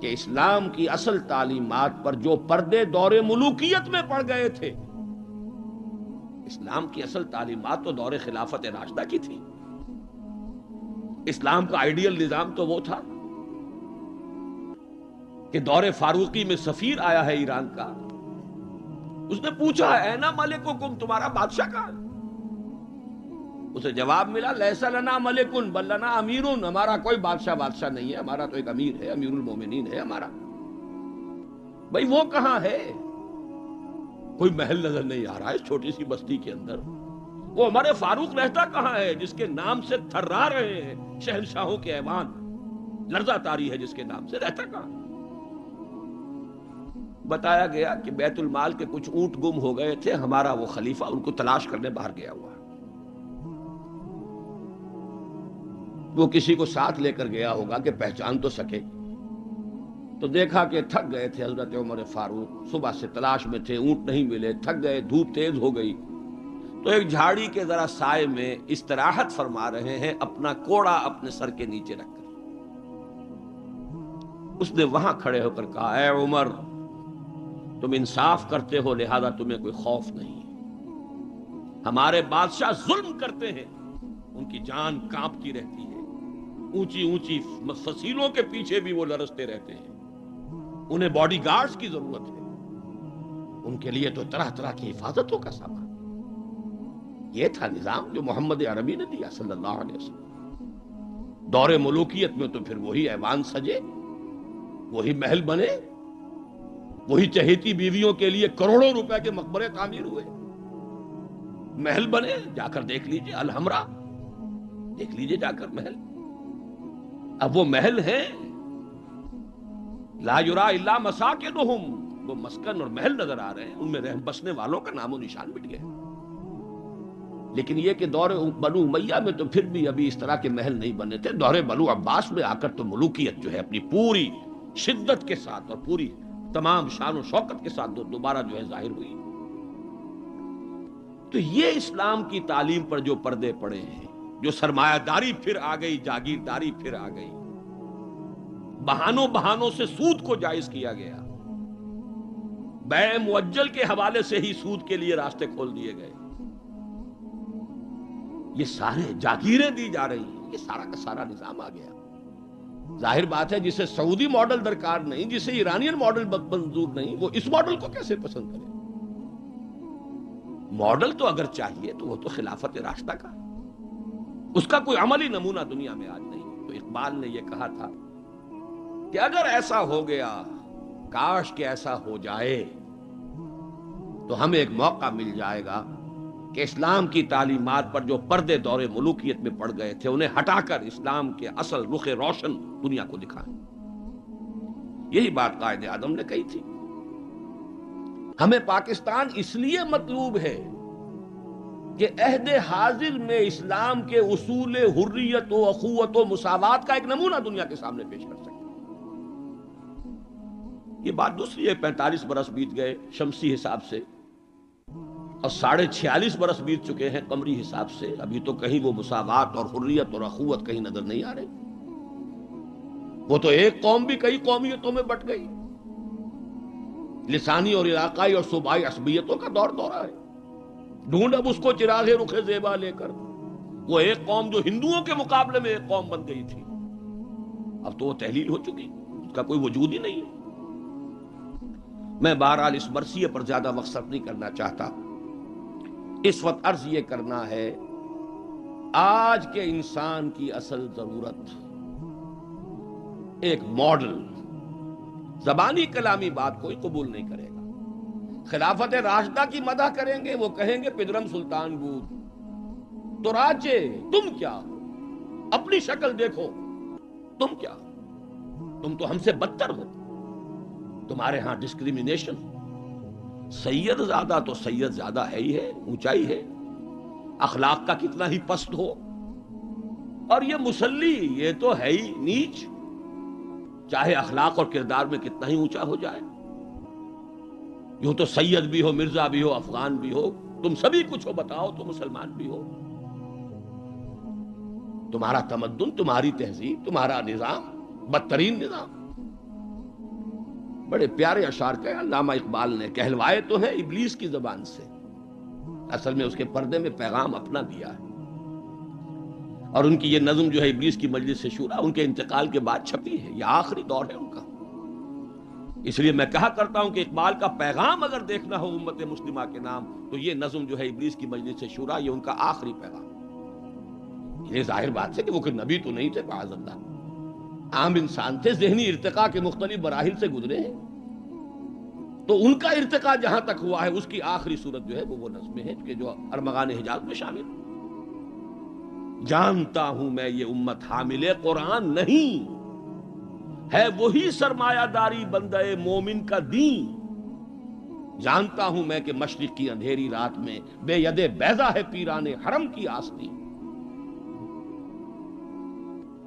کہ اسلام کی اصل تعلیمات پر جو پردے دور ملوکیت میں پڑ گئے تھے، اسلام کی اصل تعلیمات تو دور خلافت راشدہ کی تھی. اسلام کا آئیڈیل نظام تو وہ تھا کہ دور فاروقی میں سفیر آیا ہے ایران کا، اس نے پوچھا اینا ملککم، تمہارا بادشاہ کہاں ہے؟ اسے جواب ملا لیس لنا ملکن بل لنا امیرن، ہمارا کوئی بادشاہ نہیں ہے، ہمارا تو ایک امیر ہے، امیر المومنین ہے ہمارا. بھئی وہ کہاں ہے؟ کوئی محل نظر نہیں آ رہا ہے اس چھوٹی سی بستی کے اندر. وہ ہمارے فاروق رہتا کہاں ہے جس کے نام سے تھرا رہے ہیں شہنشاہوں کے ایوان، لرزہ طاری ہے جس کے نام سے، رہتا کہاں؟ بتایا گیا کہ بیت المال کے کچھ اونٹ گم ہو گئے تھے، ہمارا وہ خلیفہ ان کو تلاش کرنے باہر گیا ہوا. وہ کسی کو ساتھ لے کر گیا ہوگا کہ پہچان تو سکے. تو دیکھا کہ تھک گئے تھے حضرت عمر فاروق، صبح سے تلاش میں تھے، اونٹ نہیں ملے، تھک گئے، دھوپ تیز ہو گئی، تو ایک جھاڑی کے ذرا سائے میں استراحت فرما رہے ہیں اپنا کوڑا اپنے سر کے نیچے رکھ کر. اس نے وہاں کھڑے ہو کر کہا اے عمر، تم انصاف کرتے ہو لہذا تمہیں کوئی خوف نہیں. ہمارے بادشاہ ظلم کرتے ہیں، ان کی جان کانپتی رہتی ہے، اونچی اونچی فصیلوں کے پیچھے بھی وہ لرزتے رہتے ہیں، انہیں باڈی گارڈز کی ضرورت ہے، ان کے لیے تو طرح طرح کی حفاظتوں کا سامان. یہ تھا نظام جو محمد عربی نے دیا صلی اللہ علیہ وسلم. دور ملوکیت میں تو پھر وہی ایوان سجے، وہی محل بنے، وہی چہیتی بیویوں کے لیے کروڑوں روپے کے مقبرے تعمیر ہوئے، محل بنے. جا کر دیکھ لیجئے الحمرا، دیکھ لیجئے جا کر محل. اب وہ محل ہیں لا یرا الا مساکنہم، وہ مسکن اور محل نظر آ رہے ہیں، ان میں رہ بسنے والوں کا نام و نشان مٹ گیا. لیکن یہ کہ دور بنو امیہ میں تو پھر بھی ابھی اس طرح کے محل نہیں بنے تھے. دور بنو عباس میں آ کر تو ملوکیت جو ہے اپنی پوری شدت کے ساتھ اور پوری تمام شان و شوکت کے ساتھ دوبارہ جو ہے ظاہر ہوئی. تو یہ اسلام کی تعلیم پر جو پردے پڑے ہیں، جو سرمایہ داری پھر آ گئی، جاگیرداری پھر آ گئی، بہانوں سے سود کو جائز کیا گیا، بیع مؤجل کے حوالے سے ہی سود کے لیے راستے کھول دیے گئے، یہ سارے جاگیریں دی جا رہی ہیں، یہ سارا کا سارا نظام آ گیا. ظاہر بات ہے جسے سعودی ماڈل درکار نہیں، جسے ایرانین ماڈل منظور نہیں، وہ اس ماڈل کو کیسے پسند کرے؟ ماڈل تو اگر چاہیے تو وہ تو خلافت راشدہ کا، اس کا کوئی عملی نمونہ دنیا میں آج نہیں. تو اقبال نے یہ کہا تھا کہ اگر ایسا ہو گیا، کاش کہ ایسا ہو جائے، تو ہمیں ایک موقع مل جائے گا کہ اسلام کی تعلیمات پر جو پردے دور ملوکیت میں پڑ گئے تھے انہیں ہٹا کر اسلام کے اصل رخ روشن دنیا کو دکھائیں. یہی بات قائد اعظم نے کہی تھی. ہمیں پاکستان اس لیے مطلوب ہے کہ عہد حاضر میں اسلام کے اصول حریت و اخوت و مساوات کا ایک نمونہ دنیا کے سامنے پیش کر سکے. یہ بات دوسری ہے، 45 برس بیت گئے شمسی حساب سے اور 46.5 برس بیت چکے ہیں قمری حساب سے، ابھی تو کہیں وہ مساوات اور حریت اور اخوت کہیں نظر نہیں آ رہی. وہ تو ایک قوم بھی کئی قومیتوں میں بٹ گئی، لسانی اور علاقائی اور صوبائی عصبیتوں کا دورہ ہے. ڈھونڈ اب اس کو چراغ رخ زیبا لے کر، وہ ایک قوم جو ہندوؤں کے مقابلے میں ایک قوم بن گئی تھی، اب تو وہ تحلیل ہو چکی، اس کا کوئی وجود ہی نہیں ہے. میں بہرحال اس مرثیے پر زیادہ وقت صرف نہیں کرنا چاہتا. اس وقت عرض یہ کرنا ہے، آج کے انسان کی اصل ضرورت ایک ماڈل. زبانی کلامی بات کوئی قبول نہیں کرے گا. خلافت راشدہ کی مدح کریں گے، وہ کہیں گے پدرم سلطان بود تو راجے، تم کیا ہو؟ اپنی شکل دیکھو، تم کیا ہو؟ تم تو ہم سے بدتر ہو. تمہارے ہاں ڈسکریمنیشن، سید زیادہ تو سید زیادہ ہے ہی ہے، اونچائی ہے، اخلاق کا کتنا ہی پست ہو، اور یہ مسلی یہ تو ہے ہی نیچ، چاہے اخلاق اور کردار میں کتنا ہی اونچا ہو جائے. یوں تو سید بھی ہو، مرزا بھی ہو، افغان بھی ہو، تم سبھی کچھ ہو، بتاؤ تو مسلمان بھی ہو. تمہارا تمدن، تمہاری تہذیب، تمہارا نظام بدترین نظام. بڑے پیارے اشعار کہے علامہ اقبال نے، کہلوائے تو ہیں ابلیس کی زبان سے، اصل میں اس کے پردے میں پیغام اپنا دیا ہے۔ اور ان کی یہ نظم جو ہے ابلیس کی مجلس شورا، ان کے انتقال کے بعد چھپی ہے، یہ آخری دور ہے ان کا۔ اس لیے میں کہا کرتا ہوں کہ اقبال کا پیغام اگر دیکھنا ہو امت مسلمہ کے نام، تو یہ نظم جو ہے ابلیس کی مجلس شورا، یہ ان کا آخری پیغام۔ یہ ظاہر بات ہے کہ وہ کوئی نبی تو نہیں تھے معاذ اللہ، عام انسان تھے، ذہنی ارتقاء کے مختلف مراحل سے گزرے ہیں، تو ان کا ارتقاء جہاں تک ہوا ہے اس کی آخری صورت جو ہے وہ نظمیں ہیں کہ جو ارمغان حجاز میں شامل ہیں۔ جانتا ہوں میں یہ امت حامل قرآن نہیں، ہے وہی سرمایہ داری بندہ مومن کا دین۔ جانتا ہوں میں کہ مشرق کی اندھیری رات میں بے ید بیضا ہے پیران حرم کی آستین۔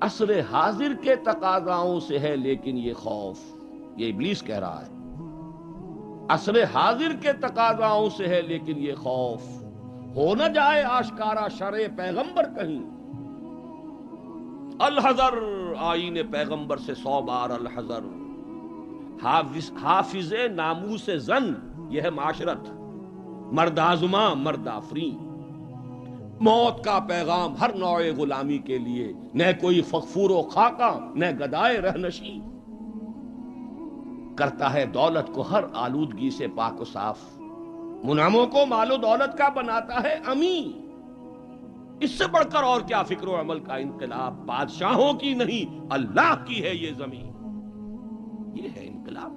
عصر حاضر کے تقاضاؤں سے ہے لیکن یہ خوف، یہ ابلیس کہہ رہا ہے، عصر حاضر کے تقاضاؤں سے ہے لیکن یہ خوف، ہو نہ جائے آشکارا شرع پیغمبر کہیں۔ الحذر، آئین پیغمبر سے 100 بار الحذر، حافظ ناموس زن، یہ ہے معاشرت، مرد آزماں مرد آفرین۔ موت کا پیغام ہر نوع غلامی کے لیے، نہ کوئی فغفور و خاکہ نہ گدائے رہنشی۔ کرتا ہے دولت کو ہر آلودگی سے پاک و صاف، منعموں کو مال و دولت کا بناتا ہے امین۔ اس سے بڑھ کر اور کیا فکر و عمل کا انقلاب، بادشاہوں کی نہیں اللہ کی ہے یہ زمین۔ یہ ہے انقلاب۔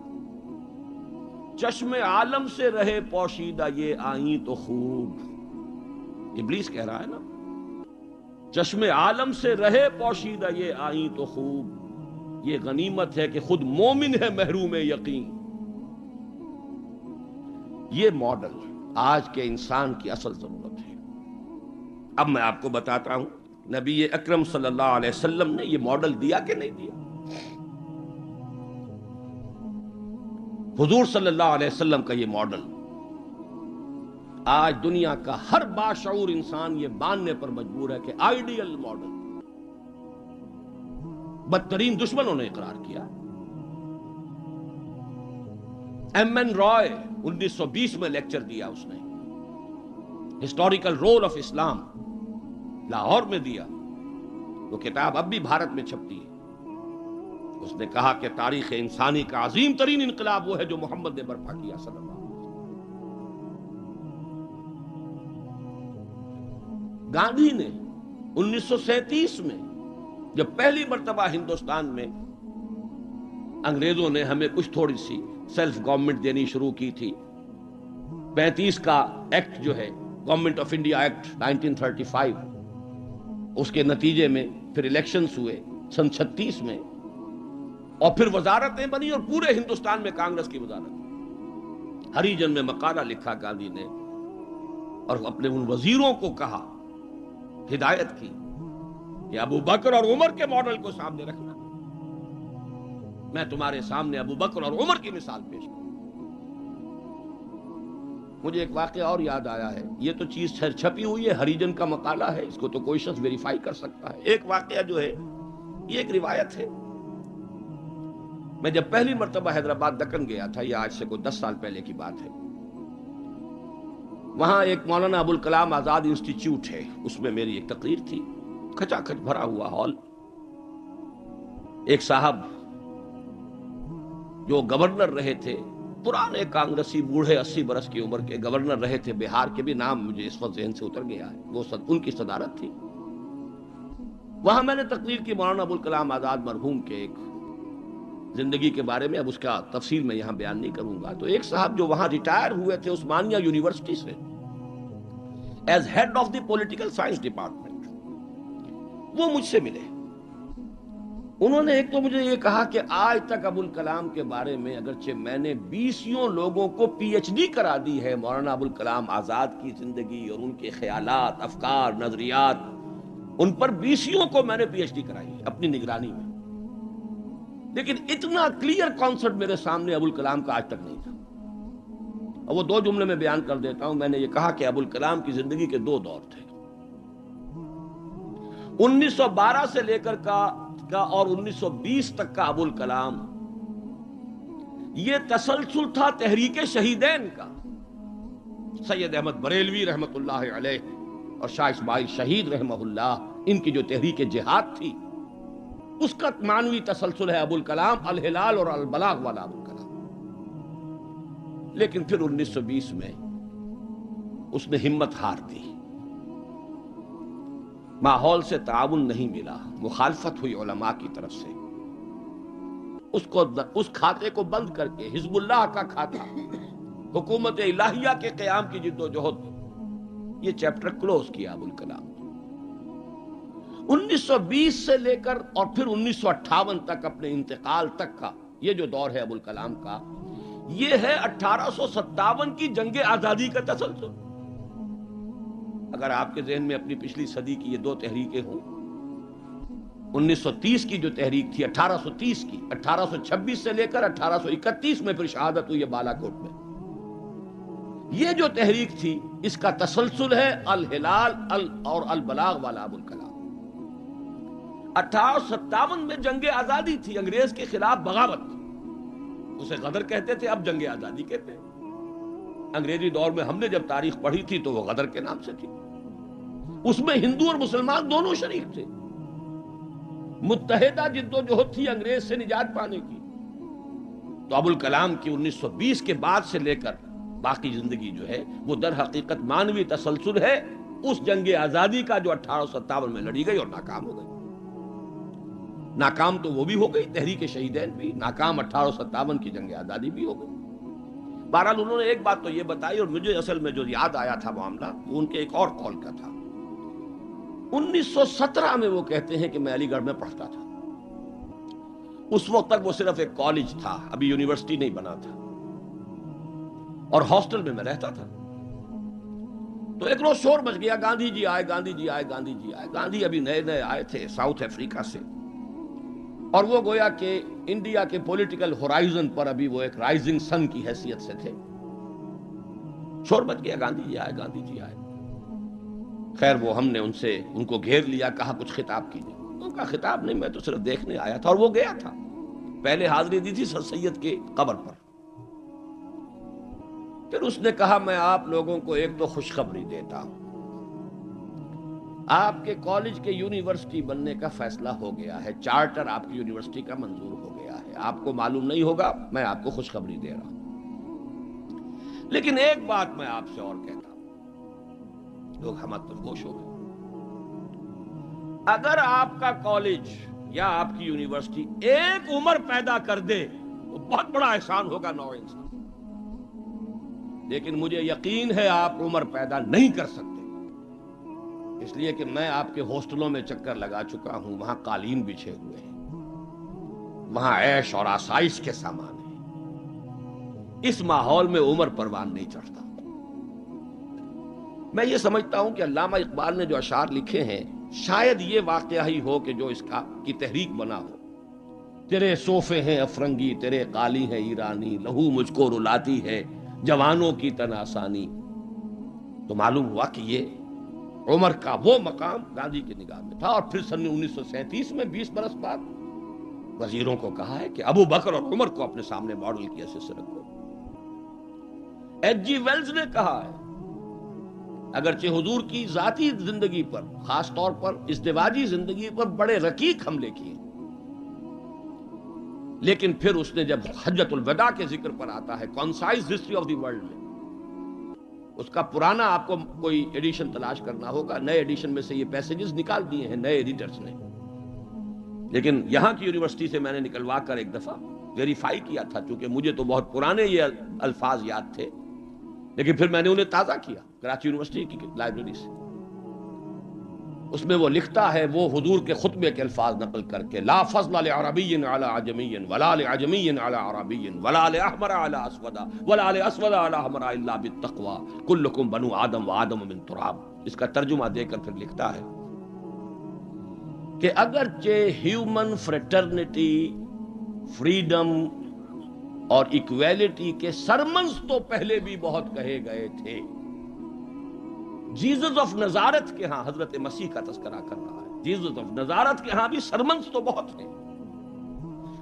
چشم عالم سے رہے پوشیدہ یہ آئیں تو خوب، ابلیس کہہ رہا ہے نا، چشم عالم سے رہے پوشیدہ یہ آئیں تو خوب، یہ غنیمت ہے کہ خود مومن ہے محروم یقین۔ یہ ماڈل آج کے انسان کی اصل ضرورت ہے۔ اب میں آپ کو بتاتا ہوں نبی اکرم صلی اللہ علیہ وسلم نے یہ ماڈل دیا کہ نہیں دیا۔ حضور صلی اللہ علیہ وسلم کا یہ ماڈل آج دنیا کا ہر باشعور انسان یہ ماننے پر مجبور ہے کہ آئیڈیل ماڈل، بدترین دشمنوں نے اقرار کیا۔ ایم این رائے 1920 میں لیکچر دیا اس نے، ہسٹوریکل رول آف اسلام، لاہور میں دیا، وہ کتاب اب بھی بھارت میں چھپتی ہے۔ اس نے کہا کہ تاریخ انسانی کا عظیم ترین انقلاب وہ ہے جو محمد نے برپا کیا صلی اللہ علیہ وسلم۔ گاندھی نے 1937 میں جب پہلی مرتبہ ہندوستان میں انگریزوں نے ہمیں کچھ تھوڑی سی سیلف گورنمنٹ دینی شروع کی تھی، 35 کا ایکٹ جو ہے گورنمنٹ آف انڈیا ایکٹ 1935، اس کے نتیجے میں پھر الیکشنز ہوئے سن 36 میں، اور پھر وزارتیں بنی اور پورے ہندوستان میں کانگریس کی وزارت۔ ہریجن میں مقالہ لکھا گاندھی نے اور اپنے ان وزیروں کو کہا، ہدایت کی کہ ابو بکر اور عمر کے ماڈل کو سامنے رکھنا۔ میں تمہارے سامنے ابو بکر اور عمر کی مثال پیش کروں۔ مجھے ایک واقعہ اور یاد آیا ہے، یہ تو چیز چھپی ہوئی ہے، ہریجن کا مقالہ ہے، اس کو تو کوئی شخص ویریفائی کر سکتا ہے۔ ایک واقعہ جو ہے یہ ایک روایت ہے۔ میں جب پہلی مرتبہ حیدرآباد دکن گیا تھا، یہ آج سے کوئی 10 سال پہلے کی بات ہے، وہاں ایک مولانا ابوالکلام آزاد انسٹیٹیوٹ ہے، اس میں میری ایک تقریر تھی، کھچا کھچ بھرا ہوا ہال۔ ایک صاحب جو گورنر رہے تھے، پرانے کانگریسی بوڑھے 80 برس کی عمر کے گورنر رہے تھے بہار کے، بھی نام مجھے اس وقت ذہن سے اتر گیا ہے، وہ ان کی صدارت تھی۔ وہاں میں نے تقریر کی مولانا ابوالکلام آزاد مرحوم کے ایک زندگی کے بارے میں، اب اس کا تفصیل میں یہاں بیان نہیں کروں گا۔ تو ایک صاحب جو وہاں ریٹائر ہوئے تھے عثمانیہ یونیورسٹی سے as head of the political science department, وہ مجھ سے ملے۔ انہوں نے ایک تو مجھے یہ کہا کہ آج تک ابوالکلام کے بارے میں اگرچہ میں نے 20 لوگوں کو پی ایچ ڈی کرا دی ہے مولانا ابوالکلام آزاد کی زندگی اور ان کے خیالات، افکار، نظریات، ان پر 20 کو میں نے پی ایچ ڈی کرائی ہے اپنی نگرانی میں، لیکن اتنا کلیئر کانسیپٹ میرے سامنے ابوالکلام کا آج تک نہیں تھا۔ اور وہ 2 جملے میں بیان کر دیتا ہوں۔ میں نے یہ کہا کہ ابوالکلام کی زندگی کے 2 دور تھے، 1912 سے لے کر کا اور 1920 تک کا ابوالکلام، یہ تسلسل تھا تحریک شہیدین کا. سید احمد بریلوی رحمت اللہ علیہ اور شاہ اسماعیل شہید رحمہ اللہ، ان کی جو تحریک جہاد تھی اس کا معنوی تسلسل ہے ابوالکلام الہلال اور البلاغ والا ابوالکلام. لیکن پھر 1920 میں اس نے ہمت ہار دی، ماحول سے تعاون نہیں ملا، مخالفت ہوئی علماء کی طرف سے. اس کھاتے کو بند کر کے حزب اللہ کا کھاتا، حکومت الہیہ کے قیام کی جد و جہد، یہ چیپٹر کلوز کیا ابوالکلام. 1920 سے لے کر اور پھر 1958 تک، اپنے انتقال تک کا یہ جو دور ہے ابوالکلام کا، یہ ہے 1857 کی جنگ آزادی کا تسلسل. اگر آپ کے ذہن میں اپنی پچھلی صدی کی یہ دو تحریکیں ہوں، 1930 کی جو تحریک تھی، 1830 کی، 1826 سے لے کر 1831 میں پھر شہادت ہوئی ہے بالا کوٹ میں، یہ جو تحریک تھی اس کا تسلسل ہے الہلال اور البلاغ والا ابوالکلام. 1857 میں جنگ آزادی تھی، انگریز کے خلاف بغاوت، اسے غدر کہتے تھے، اب جنگ آزادی کہتے ہیں. انگریزی دور میں ہم نے جب تاریخ پڑھی تھی تو وہ غدر کے نام سے تھی. اس میں ہندو اور مسلمان دونوں شریک تھے، متحدہ جد و جہد تھی انگریز سے نجات پانے کی. تو ابوالکلام کی 1920 کے بعد سے لے کر باقی زندگی جو ہے وہ در حقیقت مانوی تسلسل ہے اس جنگ آزادی کا جو 1857 میں لڑی گئی اور ناکام ہو گئی. ناکام تو وہ بھی ہو گئی، تحریک شہیدین بھی ناکام، 1857 کی جنگ آزادی بھی ہو گئی. بہرحال انہوں نے ایک بات تو یہ بتائی، اور مجھے اصل میں جو یاد آیا تھا معاملہ وہ ان کے ایک اور قول کا تھا. 1917 میں وہ کہتے ہیں کہ میں علی گڑھ میں پڑھتا تھا. اس وقت تک وہ صرف ایک کالج تھا، ابھی یونیورسٹی نہیں بنا تھا، اور ہاسٹل میں رہتا تھا. تو ایک روز شور مچ گیا، گاندھی جی آئے، گاندھی جی آئے، گاندھی جی آئے. گاندھی ابھی نئے نئے آئے تھے ساؤتھ افریقہ سے، اور وہ گویا کہ انڈیا کے پولیٹیکل ہورائزن پر ابھی وہ ایک رائزنگ سن کی حیثیت سے تھے. شور مچ گیا، گاندھی جی آئے، گاندھی جی آئے. خیر وہ ہم نے ان کو گھیر لیا، کہا کچھ خطاب کیجیے. ان کا خطاب نہیں، میں تو صرف دیکھنے آیا تھا. اور وہ گیا تھا، پہلے حاضری دی تھی سر سید کے قبر پر. پھر اس نے کہا میں آپ لوگوں کو ایک تو خوشخبری دیتا ہوں، آپ کے کالج کے یونیورسٹی بننے کا فیصلہ ہو گیا ہے، چارٹر آپ کی یونیورسٹی کا منظور ہو گیا ہے. آپ کو معلوم نہیں ہوگا، میں آپ کو خوشخبری دے رہا ہوں. لیکن ایک بات میں آپ سے اور کہتا ہوں، لوگ ہم گوش ہو گئے. اگر آپ کا کالج یا آپ کی یونیورسٹی ایک عمر پیدا کر دے تو بہت بڑا احسان ہوگا نو انسان. لیکن مجھے یقین ہے آپ عمر پیدا نہیں کر سکتے، اس لیے کہ میں آپ کے ہاسٹلوں میں چکر لگا چکا ہوں. وہاں قالین بچھے ہوئے ہیں، وہاں عیش اور آسائش کے سامان ہیں. اس ماحول میں عمر پروان نہیں چڑھتا. میں یہ سمجھتا ہوں کہ علامہ اقبال نے جو اشعار لکھے ہیں شاید یہ واقعہ ہی ہو کہ جو اس کی تحریک بنا ہو. تیرے صوفے ہیں افرنگی، تیرے قالی ہیں ایرانی، لہو مجھ کو رلاتی ہے جوانوں کی تن آسانی. تو معلوم ہوا کہ یہ عمر کا وہ مقام گاندھی کی نگاہ میں تھا. اور پھر سن 1937 میں 20 برس بعد وزیروں کو کہا ہے کہ ابو بکر اور عمر کو اپنے سامنے ماڈل کی حیثیت سے رکھو. ایچ جی ویلز نے کہا ہے اگرچہ حضور کی ذاتی زندگی پر، خاص طور پر ازدواجی زندگی پر بڑے رقیق حملے کیے، لیکن پھر اس نے جب حجۃ الوداع کے ذکر پر آتا ہے concise history of the world میں، اس کا پرانا آپ کو کوئی ایڈیشن تلاش کرنا ہوگا، نئے ایڈیشن میں سے یہ پیسیجز نکال دیے ہیں نئے ایڈیٹرز نے. لیکن یہاں کی یونیورسٹی سے میں نے نکلوا کر ایک دفعہ ویریفائی کیا تھا، چونکہ مجھے تو بہت پرانے یہ الفاظ یاد تھے، لیکن پھر میں نے انہیں تازہ کیا کراچی یونیورسٹی کی لائبریری سے. اس میں وہ لکھتا ہے، وہ حضور کے خطبے کے الفاظ نقل کر کے، لا فضل لعربی علی عجمی ولا لعجمی علی عربی ولا لاحمر علی اسود ولا لاسود علی احمر الا بالتقوی کلکم بنو آدم وآدم من تراب. اس کا ترجمہ دے کر پھر لکھتا ہے کہ اگرچہ ہیومن فریٹرنیٹی، فریڈم اور ایکویلٹی کے سرمنز تو پہلے بھی بہت کہے گئے تھے، جیزس آف نزارت کے ہاں، حضرت مسیح کا تذکرہ کر رہا ہے، جیزس آف نزارت کے ہاں بھی سرمنز تو بہت ہیں،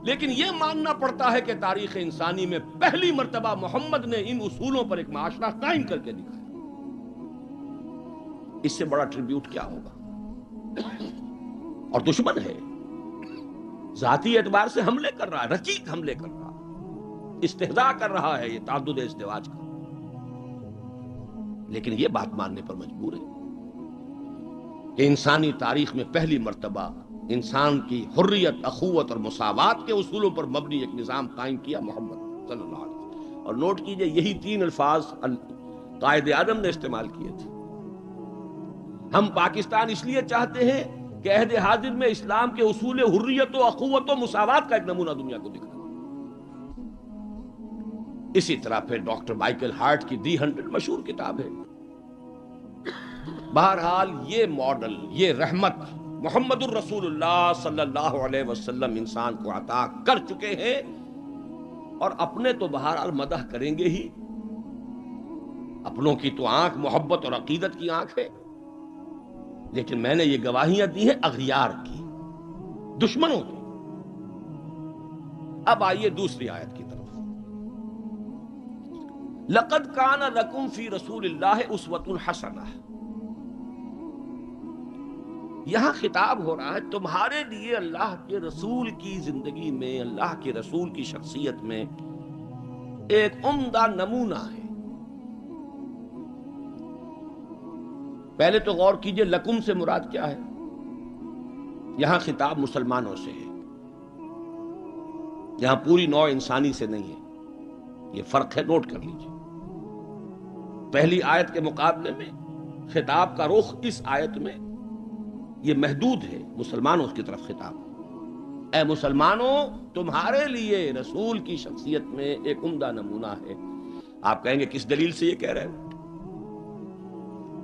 لیکن یہ ماننا پڑتا ہے کہ تاریخ انسانی میں پہلی مرتبہ محمد نے ان اصولوں پر ایک معاشرہ قائم کر کے دکھایا. اس سے بڑا ٹریبیوٹ کیا ہوگا؟ اور دشمن ہے، ذاتی اعتبار سے حملے کر رہا ہے، رقیق حملے کر رہا ہے، استہزاء کر رہا ہے یہ تعدد ازدواج کا، لیکن یہ بات ماننے پر مجبور ہے کہ انسانی تاریخ میں پہلی مرتبہ انسان کی حریت، اخوت اور مساوات کے اصولوں پر مبنی ایک نظام قائم کیا محمد صلی اللہ علیہ وسلم. اور نوٹ کیجئے یہی 3 الفاظ قائد اعظم نے استعمال کیے تھے. ہم پاکستان اس لیے چاہتے ہیں کہ عہد حاضر میں اسلام کے اصول حریت و اخوت و مساوات کا ایک نمونہ دنیا کو دکھا. اسی طرح پھر ڈاکٹر مائیکل ہارٹ کی دی 100 مشہور کتاب ہے. بہرحال یہ ماڈل، یہ رحمت محمد الرسول اللہ صلی اللہ علیہ وسلم انسان کو عطا کر چکے ہیں، اور اپنے تو بہرحال مدح کریں گے ہی. اپنوں کی تو آنکھ محبت اور عقیدت کی آنکھ ہے، لیکن میں نے یہ گواہیاں دی ہیں اغیار کی، دشمنوں کی. اب آئیے دوسری آیت کی طرف. لقد کان لکم فی رسول اللہ اسوۃ حسنہ. یہاں خطاب ہو رہا ہے تمہارے لیے اللہ کے رسول کی زندگی میں، اللہ کے رسول کی شخصیت میں ایک عمدہ نمونہ ہے. پہلے تو غور کیجئے لکم سے مراد کیا ہے. یہاں خطاب مسلمانوں سے ہے، یہاں پوری نوع انسانی سے نہیں ہے. یہ فرق ہے، نوٹ کر لیجئے. پہلی آیت کے مقابلے میں خطاب کا رخ اس آیت میں یہ محدود ہے، مسلمانوں کی طرف خطاب. اے مسلمانوں، تمہارے لیے رسول کی شخصیت میں ایک عمدہ نمونہ ہے. آپ کہیں گے کس دلیل سے یہ کہہ رہے ہیں؟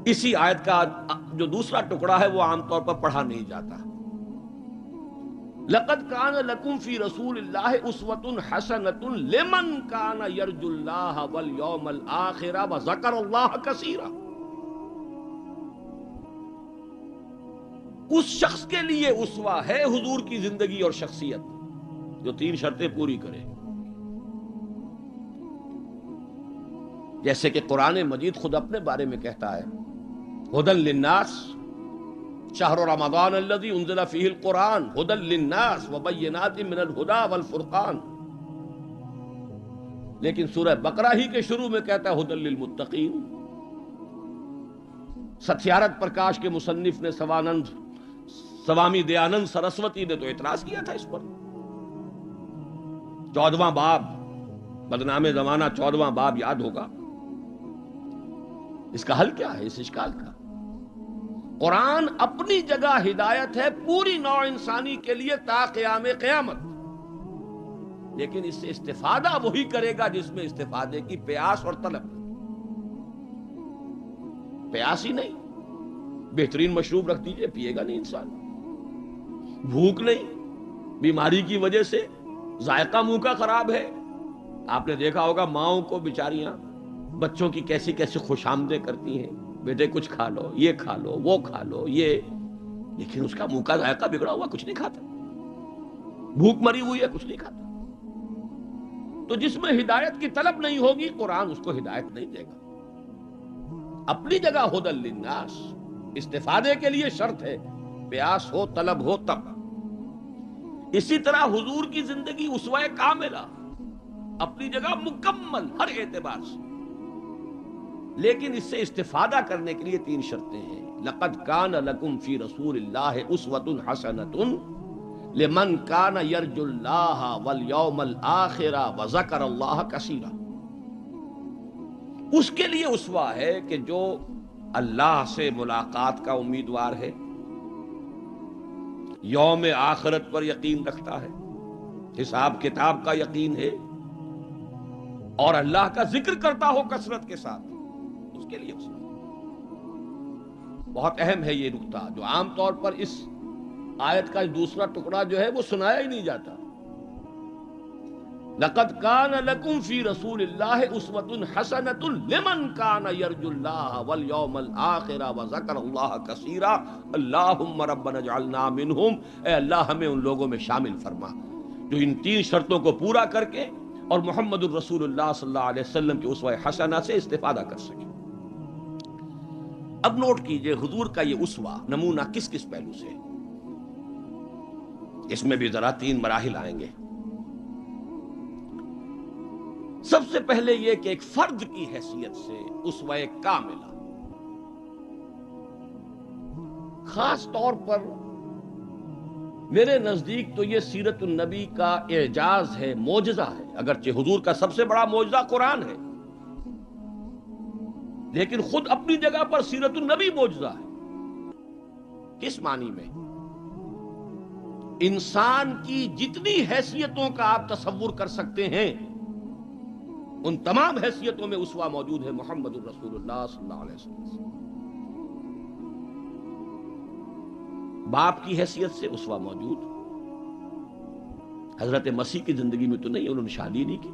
اسی آیت کا جو دوسرا ٹکڑا ہے وہ عام طور پر پڑھا نہیں جاتا. لقد کان لکم فی رسول اللہ اسوۃ حسنۃ لمن کان یرجو اللہ والیوم الآخر وذکر اللہ کثیرا. اس شخص کے لیے اسوہ ہے حضور کی زندگی اور شخصیت جو 3 شرطیں پوری کرے. جیسے کہ قرآن مجید خود اپنے بارے میں کہتا ہے ہدی للناس شہر رمضان الذی انزل فیہ القرآن ہدی للناس وبینات من الہدی والفرقان. لیکن سورہ بقرہ ہی کے شروع میں کہتا ہے ہدی للمتقین. ستیارتھ پرکاش کے مصنف نے سوامی دیانند سرسوتی نے تو اعتراض کیا تھا اس پر. 14واں باب، بدنام زمانہ 14واں باب یاد ہوگا. اس کا حل کیا ہے اس اشکال کا؟ قرآن اپنی جگہ ہدایت ہے پوری نوع انسانی کے لیے تا قیام قیامت، لیکن اس سے استفادہ وہی کرے گا جس میں استفادے کی پیاس اور طلب. پیاس ہی نہیں، بہترین مشروب رکھ دیجئے، پیے گا نہیں انسان. بھوک نہیں، بیماری کی وجہ سے ذائقہ منہ کا خراب ہے. آپ نے دیکھا ہوگا ماؤں کو بیچاریاں بچوں کی کیسی کیسی خوش آمدیں کرتی ہیں، بیٹے کچھ کھا لو، یہ کھا لو، وہ کھا لو، یہ، لیکن اس کا منہ کا ذائقہ بگڑا ہوا کچھ نہیں کھاتا. بھوک مری ہوئی ہے کچھ نہیں کھاتا. تو جس میں ہدایت کی طلب نہیں ہوگی قرآن اس کو ہدایت نہیں دے گا. اپنی جگہ ہدی للناس، استفادے کے لیے شرط ہے، پیاس ہو طلب ہو تب. اسی طرح حضور کی زندگی اسوہ کاملہ، اپنی جگہ مکمل ہر اعتبار سے، لیکن اس سے استفادہ کرنے کے لیے 3 شرطیں ہیں. لقد کان لکم فی رسول اللہ اسوۃ حسنۃ لمن کان یرجو اللہ والیوم الآخر وذکر اللہ کثیرا. اس کے لیے اسوہ ہے کہ جو اللہ سے ملاقات کا امیدوار ہے، یوم آخرت پر یقین رکھتا ہے، حساب کتاب کا یقین ہے، اور اللہ کا ذکر کرتا ہو کثرت کے ساتھ، اس کے لیے اسوہ. بہت اہم ہے یہ نقطہ جو عام طور پر اس آیت کا دوسرا ٹکڑا جو ہے وہ سنایا ہی نہیں جاتا. لقد کان لکم فی رسول اللہ اسوۃ حسنۃ لمن کان یرجو اللہ والیوم الآخر وذکر اللہ کثیرا. اللہم ربنا اجعلنا منہم، اے اللہ ہمیں ان لوگوں میں شامل فرما جو ان 3 شرطوں کو پورا کر کے اور محمد الرسول اللہ صلی اللہ علیہ وسلم کی اسوہ حسنہ سے استفادہ کر سکے۔ اب نوٹ کیجئے حضور کا یہ اسوہ نمونہ کس کس پہلو سے ہے۔ اس میں بھی ذرا 3 مراحل آئیں گے۔ سب سے پہلے یہ کہ ایک فرد کی حیثیت سے اسوہ کاملہ، خاص طور پر میرے نزدیک تو یہ سیرت النبی کا اعجاز ہے، معجزہ ہے۔ اگرچہ حضور کا سب سے بڑا معجزہ قرآن ہے، لیکن خود اپنی جگہ پر سیرت النبی معجزہ ہے۔ کس معنی میں؟ انسان کی جتنی حیثیتوں کا آپ تصور کر سکتے ہیں ان تمام حیثیتوں میں اسوہ موجود ہے محمد الرسول اللہ صلی اللہ علیہ وسلم۔ باپ کی حیثیت سے اسوہ موجود، حضرت مسیح کی زندگی میں تو نہیں، انہوں نے شادی نہیں کی۔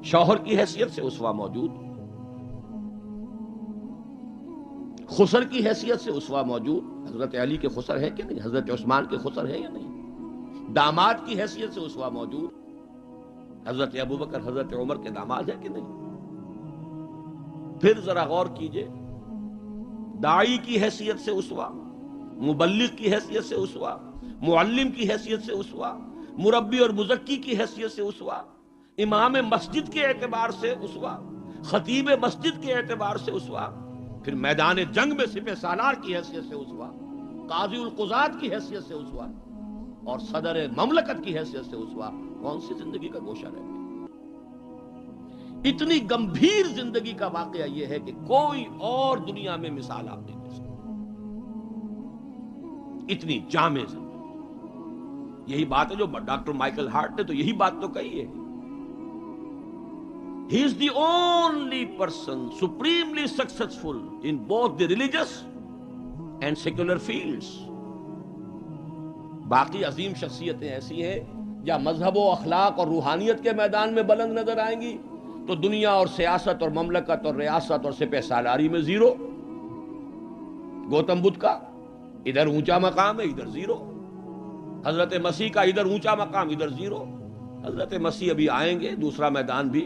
شوہر کی حیثیت سے اسوہ موجود، خسر کی حیثیت سے اسوہ موجود، حضرت علی کے خسر ہے کہ نہیں، حضرت عثمان کے خسر ہے یا نہیں۔ داماد کی حیثیت سے اسوہ موجود، حضرت ابوبکر حضرت عمر کے داماد ہے کہ نہیں۔ پھر ذرا غور کیجئے، داعی کی حیثیت سے اسوہ، مبلغ کی حیثیت سے اسوہ، معلم کی حیثیت سے اسوہ، مربی اور مزکی کی حیثیت سے اسوہ، امام مسجد کے اعتبار سے اسوہ، خطیب مسجد کے اعتبار سے اسوہ، پھر میدان جنگ میں سپہ سالار کی حیثیت سے اسوہ، قاضی القضات کی حیثیت سے اسوہ، اور صدر مملکت کی حیثیت سے اسوہ۔ کون سی زندگی کا گوشہ رہ گیا؟ اتنی گمبھیر زندگی کا واقعہ یہ ہے کہ کوئی اور دنیا میں مثال آپ نہیں دے سکتے، اتنی جامع زندگی۔ یہی بات ہے جو ڈاکٹر مائیکل ہارٹ نے تو یہی بات تو کہی ہے۔ He is the only person supremely successful in both the religious and secular fields۔ باقی عظیم شخصیتیں ایسی ہیں یا مذہب و اخلاق اور روحانیت کے میدان میں بلند نظر آئیں گی تو دنیا اور سیاست اور مملکت اور ریاست اور سپہ سالاری میں زیرو۔ گوتم بدھ کا ادھر اونچا مقام ہے، ادھر زیرو۔ حضرت مسیح کا ادھر اونچا مقام، ادھر زیرو۔ حضرت مسیح ابھی آئیں گے، دوسرا میدان بھی،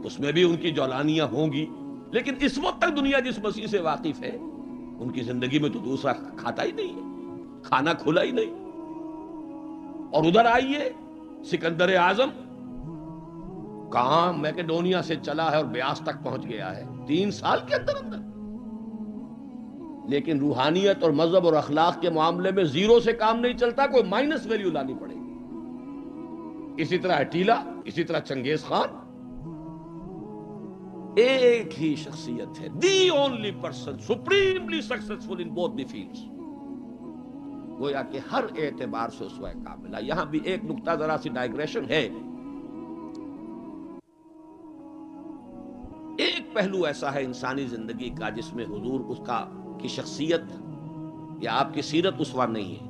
اس میں بھی ان کی جولانیاں ہوں گی، لیکن اس وقت تک دنیا جس مسیح سے واقف ہے ان کی زندگی میں تو دوسرا کھاتا ہی نہیں ہے، کھانا کھلا ہی نہیں۔ اور ادھر آئیے، سکندر اعظم کہاں میکڈونیا سے چلا ہے اور بیاس تک پہنچ گیا ہے 3 سال کے اندر اندر، لیکن روحانیت اور مذہب اور اخلاق کے معاملے میں زیرو سے کام نہیں چلتا، کوئی مائنس ویلیو لانی پڑے گی۔ اسی طرح اٹیلا، اسی طرح چنگیز خان۔ ایک ہی شخصیت ہے، the only person supremely successful in both the fields. گویا کہ ہر اعتبار سے اسوہ کاملہ۔ یہاں بھی ایک نقطہ ذرا سی ڈائگریشن ہے۔ ایک پہلو ایسا ہے انسانی زندگی کا جس میں حضور اس کا کی شخصیت یا آپ کی سیرت اسوہ نہیں ہے۔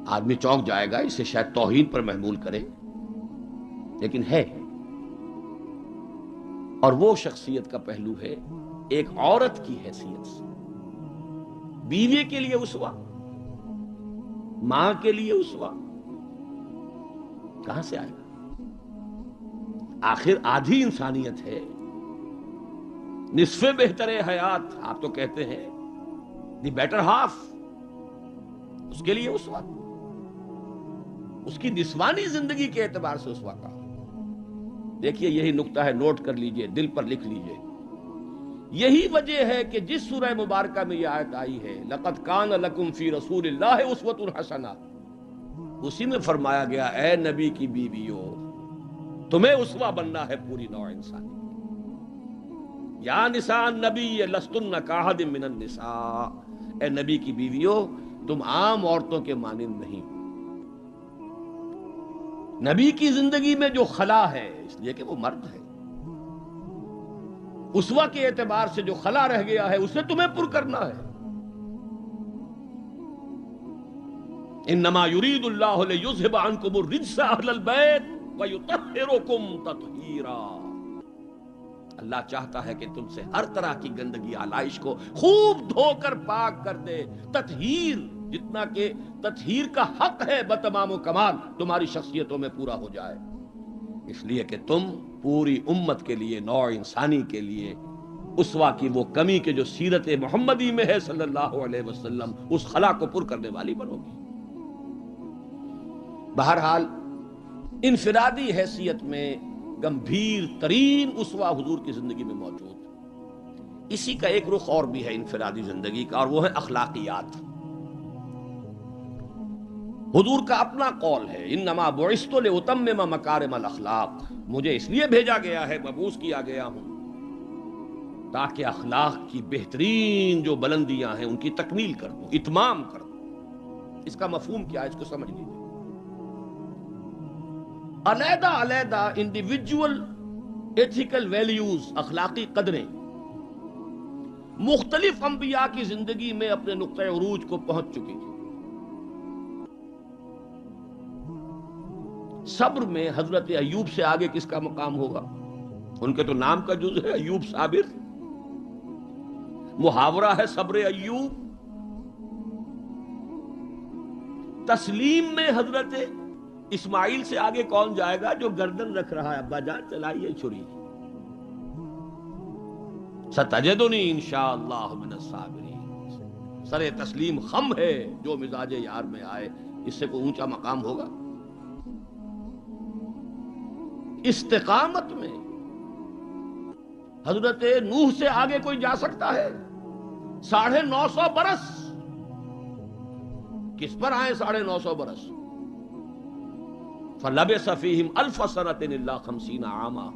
آدمی چونک جائے گا، اسے شاید توہین پر محمول کرے، لیکن ہے۔ اور وہ شخصیت کا پہلو ہے ایک عورت کی حیثیت سے، بیوی کے لیے اسوہ، ماں کے لیے اسوہ، کہاں سے آئے گا؟ آخر آدھی انسانیت ہے، نصف بہتر حیات آپ تو کہتے ہیں، دی بیٹر ہاف، اس کے لیے اسوہ، اس کی نسوانی زندگی کے اعتبار سے اسوہ کا۔ دیکھیے یہی نقطہ ہے، نوٹ کر لیجئے، دل پر لکھ لیجئے۔ یہی وجہ ہے کہ جس سورہ مبارکہ میں یہ آیت آئی ہے لَقَدْ كَانَ لَكُمْ فِي رَسُولِ اللَّهِ أُسْوَةٌ حَسَنَةٌ، اسی میں فرمایا گیا اے نبی کی بیویوں تمہیں اسوہ بننا ہے پوری نوع انسانی۔ یا نساء النبی لستن کاحد من النساء، اے نبی کی بیویوں تم عام عورتوں کے مانند نہیں۔ نبی کی زندگی میں جو خلا ہے، اس لیے کہ وہ مرد ہے، اسوہ کے اعتبار سے جو خلا رہ گیا ہے اسے تمہیں پر کرنا ہے۔ انما یرید اللہ لیذھب عنکم الرجس اہل البیت ویطہرکم تطہیرا، اللہ چاہتا ہے کہ تم سے ہر طرح کی گندگی آلائش کو خوب دھو کر پاک کر دے۔ تطہیر جتنا کہ تطہیر کا حق ہے بتمام و کمال تمہاری شخصیتوں میں پورا ہو جائے، اس لیے کہ تم پوری امت کے لیے، نوع انسانی کے لیے اسوہ کی وہ کمی کہ جو سیرت محمدی میں ہے صلی اللہ علیہ وسلم، اس خلا کو پر کرنے والی بنو گی۔ بہرحال انفرادی حیثیت میں گمبھیر ترین اسوہ حضور کی زندگی میں موجود، اسی کا ایک رخ اور بھی ہے انفرادی زندگی کا، اور وہ ہے اخلاقیات۔ حضور کا اپنا قول ہے، انما بعثت لاتمم مکارم الاخلاق، مجھے اس لیے بھیجا گیا ہے، مبعوث کیا گیا ہوں تاکہ اخلاق کی بہترین جو بلندیاں ہیں ان کی تکمیل کر دوں، اتمام کر دوں۔ اس کا مفہوم کیا ہے، اس کو سمجھ لیجیے۔ علیحدہ علیحدہ انڈیویجول ایتھیکل ویلیوز، اخلاقی قدریں مختلف انبیاء کی زندگی میں اپنے نقطۂ عروج کو پہنچ چکی تھی۔ صبر میں حضرت ایوب سے آگے کس کا مقام ہوگا؟ ان کے تو نام کا جز ہے ایوب صابر، محاورہ ہے صبر ایوب۔ تسلیم میں حضرت اسماعیل سے آگے کون جائے گا؟ جو گردن رکھ رہا ہے، ابا جان چلائیے چھری، ستجدنی انشاءاللہ من الصابرین۔ سر تسلیم خم ہے جو مزاج یار میں آئے، اس سے کوئی اونچا مقام ہوگا؟ استقامت میں حضرت نوح سے آگے کوئی جا سکتا ہے؟ 950 برس کس پر آئے؟ 950 برس۔ فَلَبِثَ فِيهِمْ أَلْفَ سَنَةٍ إِلَّا 50 عاما۔